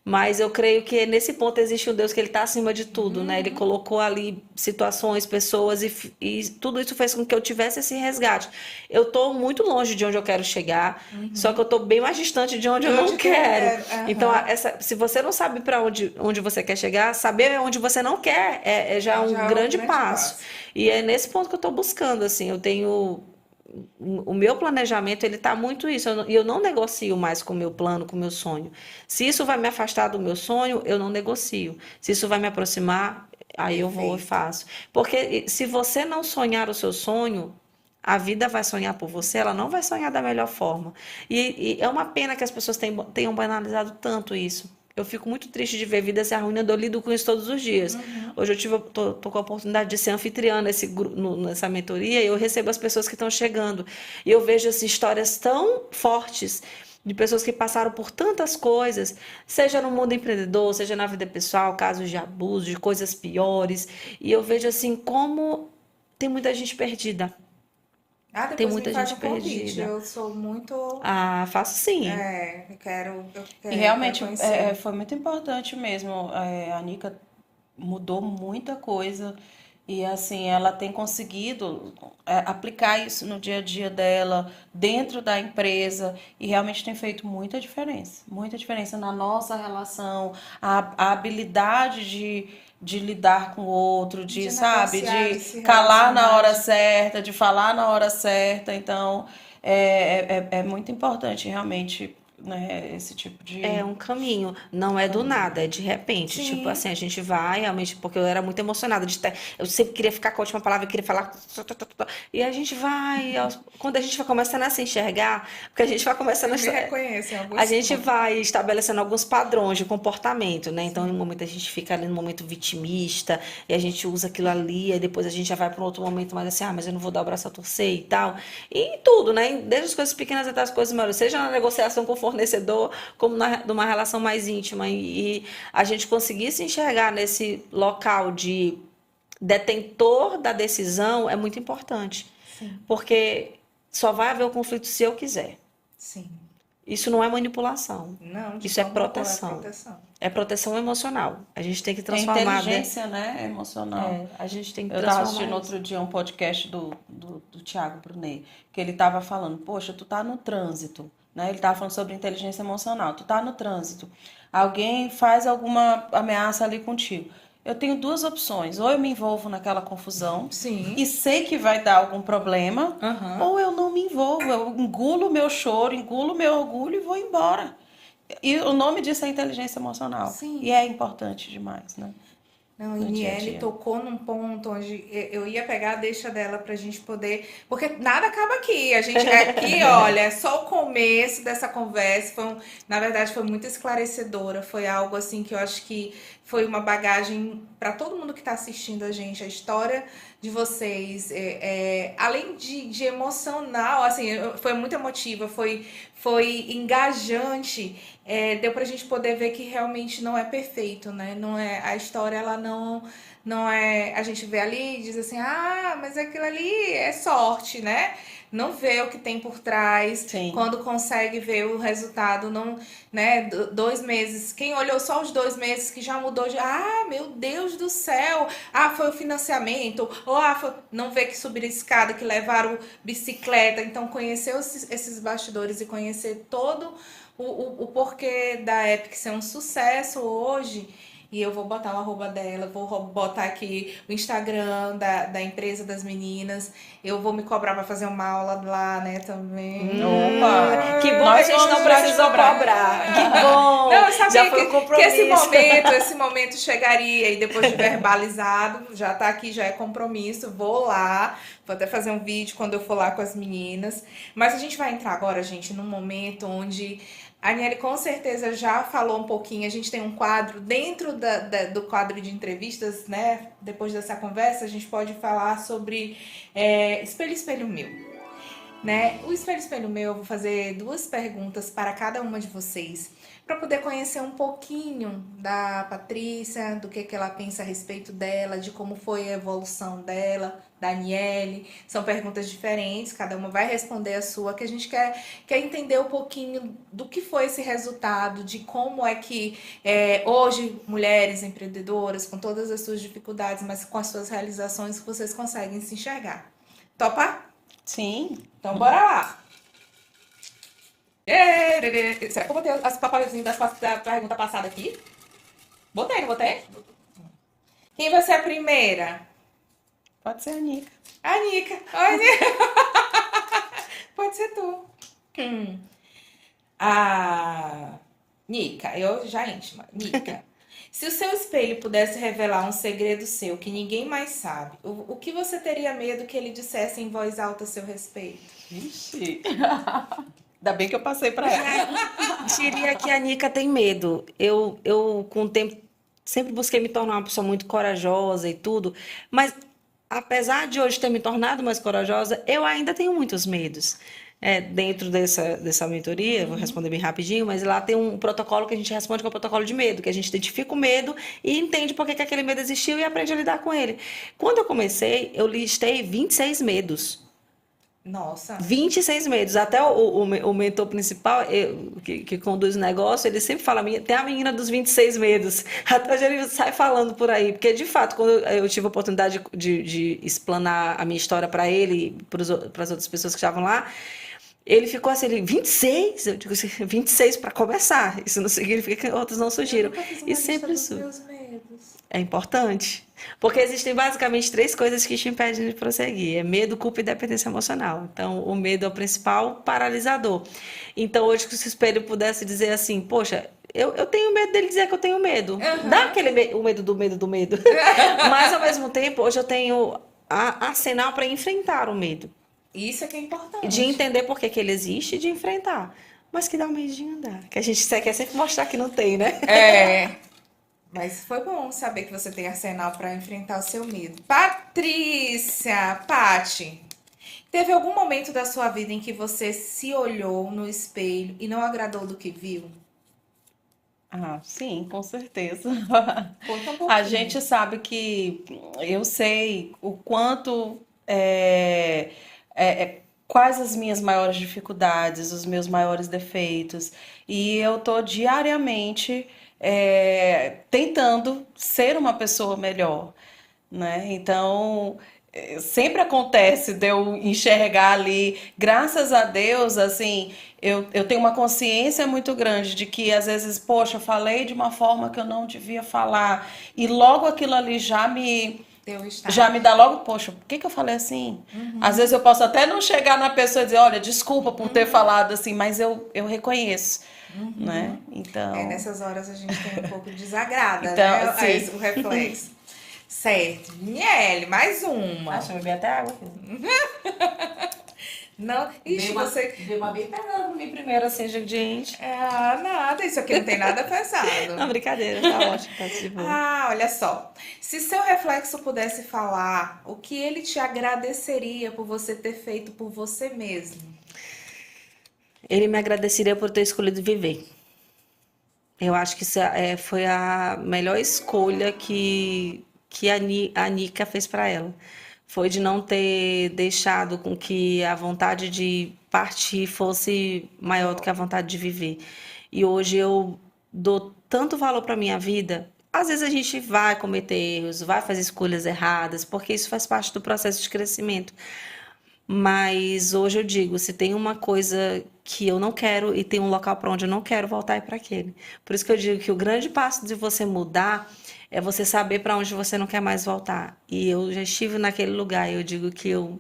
Mas eu creio que nesse ponto existe um Deus que ele está acima de tudo, né? Ele colocou ali situações, pessoas e tudo isso fez com que eu tivesse esse resgate. Eu estou muito longe de onde eu quero chegar, só que eu estou bem mais distante de onde eu não quero. Então, se você não sabe para onde você quer chegar, saber onde você não quer já um grande passo. E é nesse ponto que eu estou buscando, assim, eu tenho... O meu planejamento, ele tá muito isso. Eu não negocio mais com o meu plano, com o meu sonho. Se isso vai me afastar do meu sonho, eu não negocio. Se isso vai me aproximar, aí eu vou e faço. Porque se você não sonhar o seu sonho, a vida vai sonhar por você, ela não vai sonhar da melhor forma. E é uma pena que as pessoas tenham banalizado tanto isso. Eu fico muito triste de ver vida se arruinando, eu lido com isso todos os dias. Hoje tô com a oportunidade de ser anfitriã nessa mentoria e eu recebo as pessoas que estão chegando. E eu vejo assim, histórias tão fortes de pessoas que passaram por tantas coisas, seja no mundo empreendedor, seja na vida pessoal, casos de abuso, de coisas piores. E eu vejo assim como tem muita gente perdida. Depois Tem muita me faz gente um convite. perdida. Eu sou muito. Faço sim. Eu quero E realmente conhecer. foi muito importante mesmo. A Nica mudou muita coisa e assim ela tem conseguido aplicar isso no dia a dia dela, dentro da empresa e realmente tem feito muita diferença na nossa relação, a habilidade de lidar com o outro, sabe, negociar, de se calar na hora relacionar. certa, de falar na hora certa. Então é muito importante realmente, né, esse tipo É de um caminho, não é do nada, é de repente. Tipo Sim. assim, a gente vai realmente, porque eu era muito emocionada. Eu sempre queria ficar com a última palavra, eu queria falar. E a gente vai, quando a gente vai começando a se enxergar, porque a gente vai começando Eu me reconheço em a alguns gente pontos. vai estabelecendo alguns padrões de comportamento, né? Então, em um momento a gente fica ali no momento vitimista, e a gente usa aquilo ali, e depois a gente já vai para um outro momento mais assim, mas eu não vou dar o braço a torcer e tal. E tudo, né? Desde as coisas pequenas até as coisas maiores, seja na negociação com o fornecedor, como numa relação mais íntima. E a gente conseguir se enxergar nesse local de detentor da decisão é muito importante. Sim. Porque só vai haver o conflito se eu quiser. Sim. Isso não é manipulação. Não, de Isso é forma alguma proteção. é proteção. É proteção emocional. A gente tem que é transformar. inteligência, né, emocional. A gente tem que Eu estava transformar. assistindo outro dia um podcast do Thiago Brunet, que ele estava falando, poxa, tu tá no trânsito, né? Ele estava falando sobre inteligência emocional. Tu tá no trânsito, alguém faz alguma ameaça ali contigo. Eu tenho duas opções, ou eu me envolvo naquela confusão Sim. e sei que vai dar algum problema, ou eu não me envolvo, eu engulo o meu choro, engulo o meu orgulho e vou embora. E o nome disso é inteligência emocional. Sim. E é importante demais, né? Não, No e dia a Niele dia. tocou num ponto onde eu ia pegar a deixa dela pra gente poder. Porque nada acaba aqui. A gente aqui, olha, é só o começo dessa conversa. Na verdade, foi muito esclarecedora. Foi algo assim que eu acho que foi uma bagagem para todo mundo que está assistindo a gente. A história de vocês, além de emocional, assim, foi muito emotiva, foi engajante. Deu pra gente poder ver que realmente não é perfeito, né? Não é, a história, ela não é. A gente vê ali e diz assim, mas aquilo ali é sorte, né? não vê o que tem por trás. Sim. Quando consegue ver o resultado, não, né? 2 meses. Quem olhou só os 2 meses que já mudou, meu Deus do céu! Foi o financiamento, ou não vê que subiram a escada, que levaram bicicleta. Então, conhecer esses bastidores e conhecer todo o porquê da Epic ser um sucesso hoje. E eu vou botar o arroba dela, vou botar aqui o Instagram da empresa das meninas. Eu vou me cobrar para fazer uma aula lá, né, também. Opa! Que bom que a Nós gente não vamos já te precisou cobrar. Que bom! Não, eu sabia Já foi um que compromisso. esse momento chegaria, e depois de verbalizado, já tá aqui, já é compromisso. Vou lá, vou até fazer um vídeo quando eu for lá com as meninas. Mas a gente vai entrar agora, gente, num momento onde a Aniele com certeza já falou um pouquinho. A gente tem um quadro dentro do quadro de entrevistas, né? Depois dessa conversa, a gente pode falar sobre espelho, espelho meu. Né? O espelho, espelho meu, eu vou fazer 2 perguntas para cada uma de vocês, para poder conhecer um pouquinho da Patrícia, do que ela pensa a respeito dela, de como foi a evolução dela, da Aniele. São perguntas diferentes, cada uma vai responder a sua, que a gente quer entender um pouquinho do que foi esse resultado, de como é que hoje, mulheres empreendedoras, com todas as suas dificuldades, mas com as suas realizações, vocês conseguem se enxergar. Topa? Sim. Então, bora lá. Será que eu botei as papaizinhas da pergunta passada aqui? Botei, não botei? Quem vai ser a primeira? Pode ser a Nica. A Nica. Olha. Pode ser tu. A Nica, eu já íntima. Nica. Se o seu espelho pudesse revelar um segredo seu que ninguém mais sabe, o que você teria medo que ele dissesse em voz alta a seu respeito? Ixi. Ainda bem que eu passei para ela. Diria que a Nica tem medo. Eu, com o tempo, sempre busquei me tornar uma pessoa muito corajosa e tudo, mas apesar de hoje ter me tornado mais corajosa, eu ainda tenho muitos medos. Dentro dessa mentoria, vou responder bem rapidinho, mas lá tem um protocolo que a gente responde, que é o protocolo de medo, que a gente identifica o medo e entende por que aquele medo existiu e aprende a lidar com ele. Quando eu comecei, eu listei 26 medos. Nossa. 26 medos. Até o mentor principal, que conduz o negócio, ele sempre fala, tem a menina dos 26 medos. Até hoje ele sai falando por aí. Porque, de fato, quando eu tive a oportunidade de explanar a minha história para ele e para as outras pessoas que estavam lá, ele ficou assim, 26? Eu digo assim, 26 para começar. Isso não significa que outros não surgiram. E sempre surge. É importante. Porque existem basicamente 3 coisas que te impedem de prosseguir. É medo, culpa e dependência emocional. Então, o medo é o principal paralisador. Então, hoje, que se o espelho pudesse dizer assim, poxa, eu tenho medo dele dizer que eu tenho medo. Uhum. Dá o medo do medo do medo. Mas, ao mesmo tempo, hoje eu tenho arsenal para enfrentar o medo. Isso é que é importante. De entender por que ele existe e de enfrentar. Mas que dá um medinho, dá. Que a gente quer sempre mostrar que não tem, né? Mas foi bom saber que você tem arsenal para enfrentar o seu medo. Patrícia, Pati, teve algum momento da sua vida em que você se olhou no espelho e não agradou do que viu? Sim, com certeza. Conta um pouquinho. A gente sabe que eu sei o quanto quais as minhas maiores dificuldades, os meus maiores defeitos, e eu tô diariamente tentando ser uma pessoa melhor, né? Então, sempre acontece de eu enxergar ali, graças a Deus, assim, eu tenho uma consciência muito grande de que, às vezes, poxa, eu falei de uma forma que eu não devia falar, e logo aquilo ali já me dá logo, poxa, por que eu falei assim? Às vezes eu posso até não chegar na pessoa e dizer, olha, desculpa por ter falado assim, mas eu reconheço, né? Então... nessas horas a gente tem um pouco de desagrada, então, né? sim. O reflexo. Certo. Miele, mais uma. Acho que eu bebi até água. Não, ixi, você... Deu uma bem pesada pra mim primeiro, assim, gente. nada, isso aqui não tem nada pesado. Não, brincadeira, tá ótimo, tá de boa. Olha só. Se seu reflexo pudesse falar, o que ele te agradeceria por você ter feito por você mesmo? Ele me agradeceria por ter escolhido viver. Eu acho que isso foi a melhor escolha que a Nica fez para ela. foi de não ter deixado com que a vontade de partir fosse maior do que a vontade de viver. E hoje eu dou tanto valor para minha vida. Às vezes a gente vai cometer erros, vai fazer escolhas erradas, porque isso faz parte do processo de crescimento. Mas hoje eu digo, se tem uma coisa que eu não quero e tem um local para onde eu não quero voltar, é para aquele. Por isso que eu digo que o grande passo de você mudar é você saber para onde você não quer mais voltar. E eu já estive naquele lugar e eu digo que eu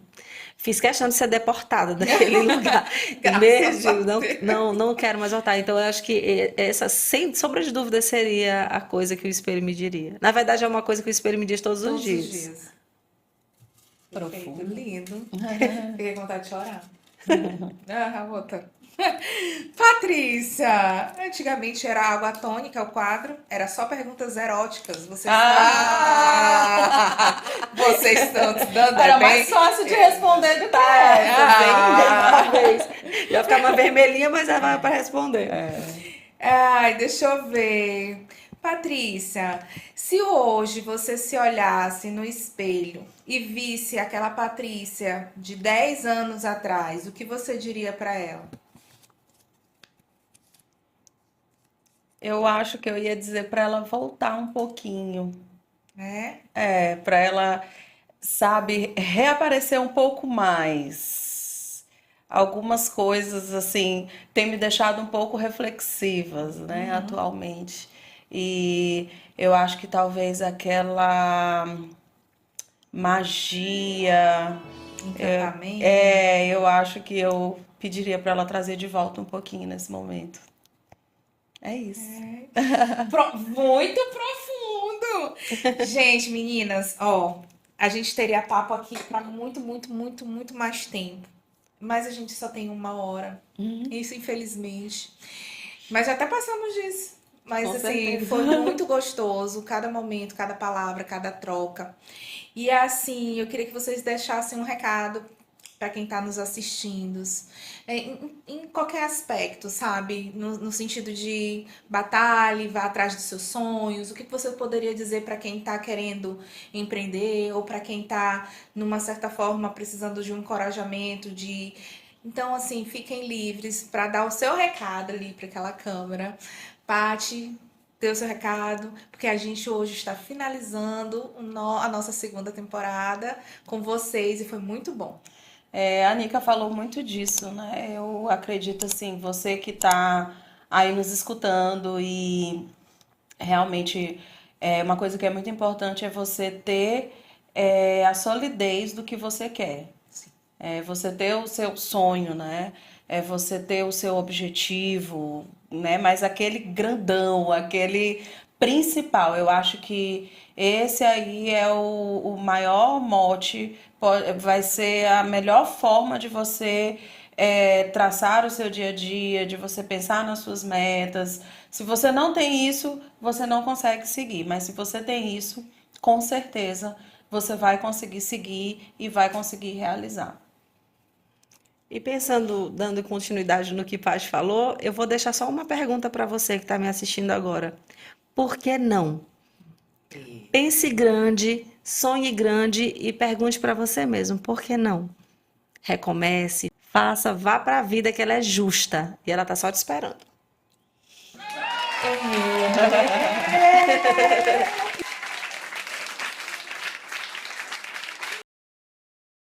fiz questão de ser deportada daquele lugar. Graças a Mesmo, Deus. não quero mais voltar. Então eu acho que essa, sem sombra de dúvida, seria a coisa que o espelho me diria. Na verdade, é uma coisa que o espelho me diz todos os Todos os dias. dias. Perfeito, Profundo. lindo. Fiquei com vontade de chorar. Ah, a outra. Patrícia, antigamente era água tônica o quadro, era só perguntas eróticas. Vocês, vocês estão dando Era bem? mais fácil de responder do que Talvez. Já ficar uma vermelhinha, mas ela vai para responder. Ai, deixa eu ver. Patrícia, se hoje você se olhasse no espelho e visse aquela Patrícia de 10 anos atrás, o que você diria para ela? Eu acho que eu ia dizer para ela voltar um pouquinho. Né? Para ela, sabe, reaparecer um pouco mais. Algumas coisas, assim, têm me deixado um pouco reflexivas, né, atualmente. E eu acho que talvez aquela magia, Encantamento. eu acho que eu pediria para ela trazer de volta um pouquinho nesse momento. É isso. Muito profundo! Gente, meninas, ó, a gente teria papo aqui para muito mais tempo. Mas a gente só tem 1 hora. Isso, infelizmente. Mas já até passamos disso. Mas Com assim, certeza. foi muito gostoso, cada momento, cada palavra, cada troca. E assim, eu queria que vocês deixassem um recado para quem está nos assistindo, em qualquer aspecto, sabe? No sentido de batalhe, vá atrás dos seus sonhos. O que você poderia dizer para quem está querendo empreender ou para quem está, numa certa forma, precisando de um encorajamento, de... Então, assim, fiquem livres para dar o seu recado ali para aquela câmera. Paty, dê o seu recado, porque a gente hoje está finalizando a nossa 2ª temporada com vocês e foi muito bom. A Nica falou muito disso, né? Eu acredito assim, você que está aí nos escutando e realmente uma coisa que é muito importante é você ter a solidez do que você quer. É você ter o seu sonho, né? É você ter o seu objetivo, né? Mas aquele grandão, aquele principal, eu acho que esse aí é o maior mote, vai ser a melhor forma de você traçar o seu dia a dia, de você pensar nas suas metas. Se você não tem isso, você não consegue seguir, mas se você tem isso, com certeza você vai conseguir seguir e vai conseguir realizar. E pensando, dando continuidade no que Paty falou, eu vou deixar só uma pergunta para você que está me assistindo agora. Por que não? Pense grande, sonhe grande e pergunte para você mesmo, por que não? Recomece, faça, vá para a vida que ela é justa e ela está só te esperando.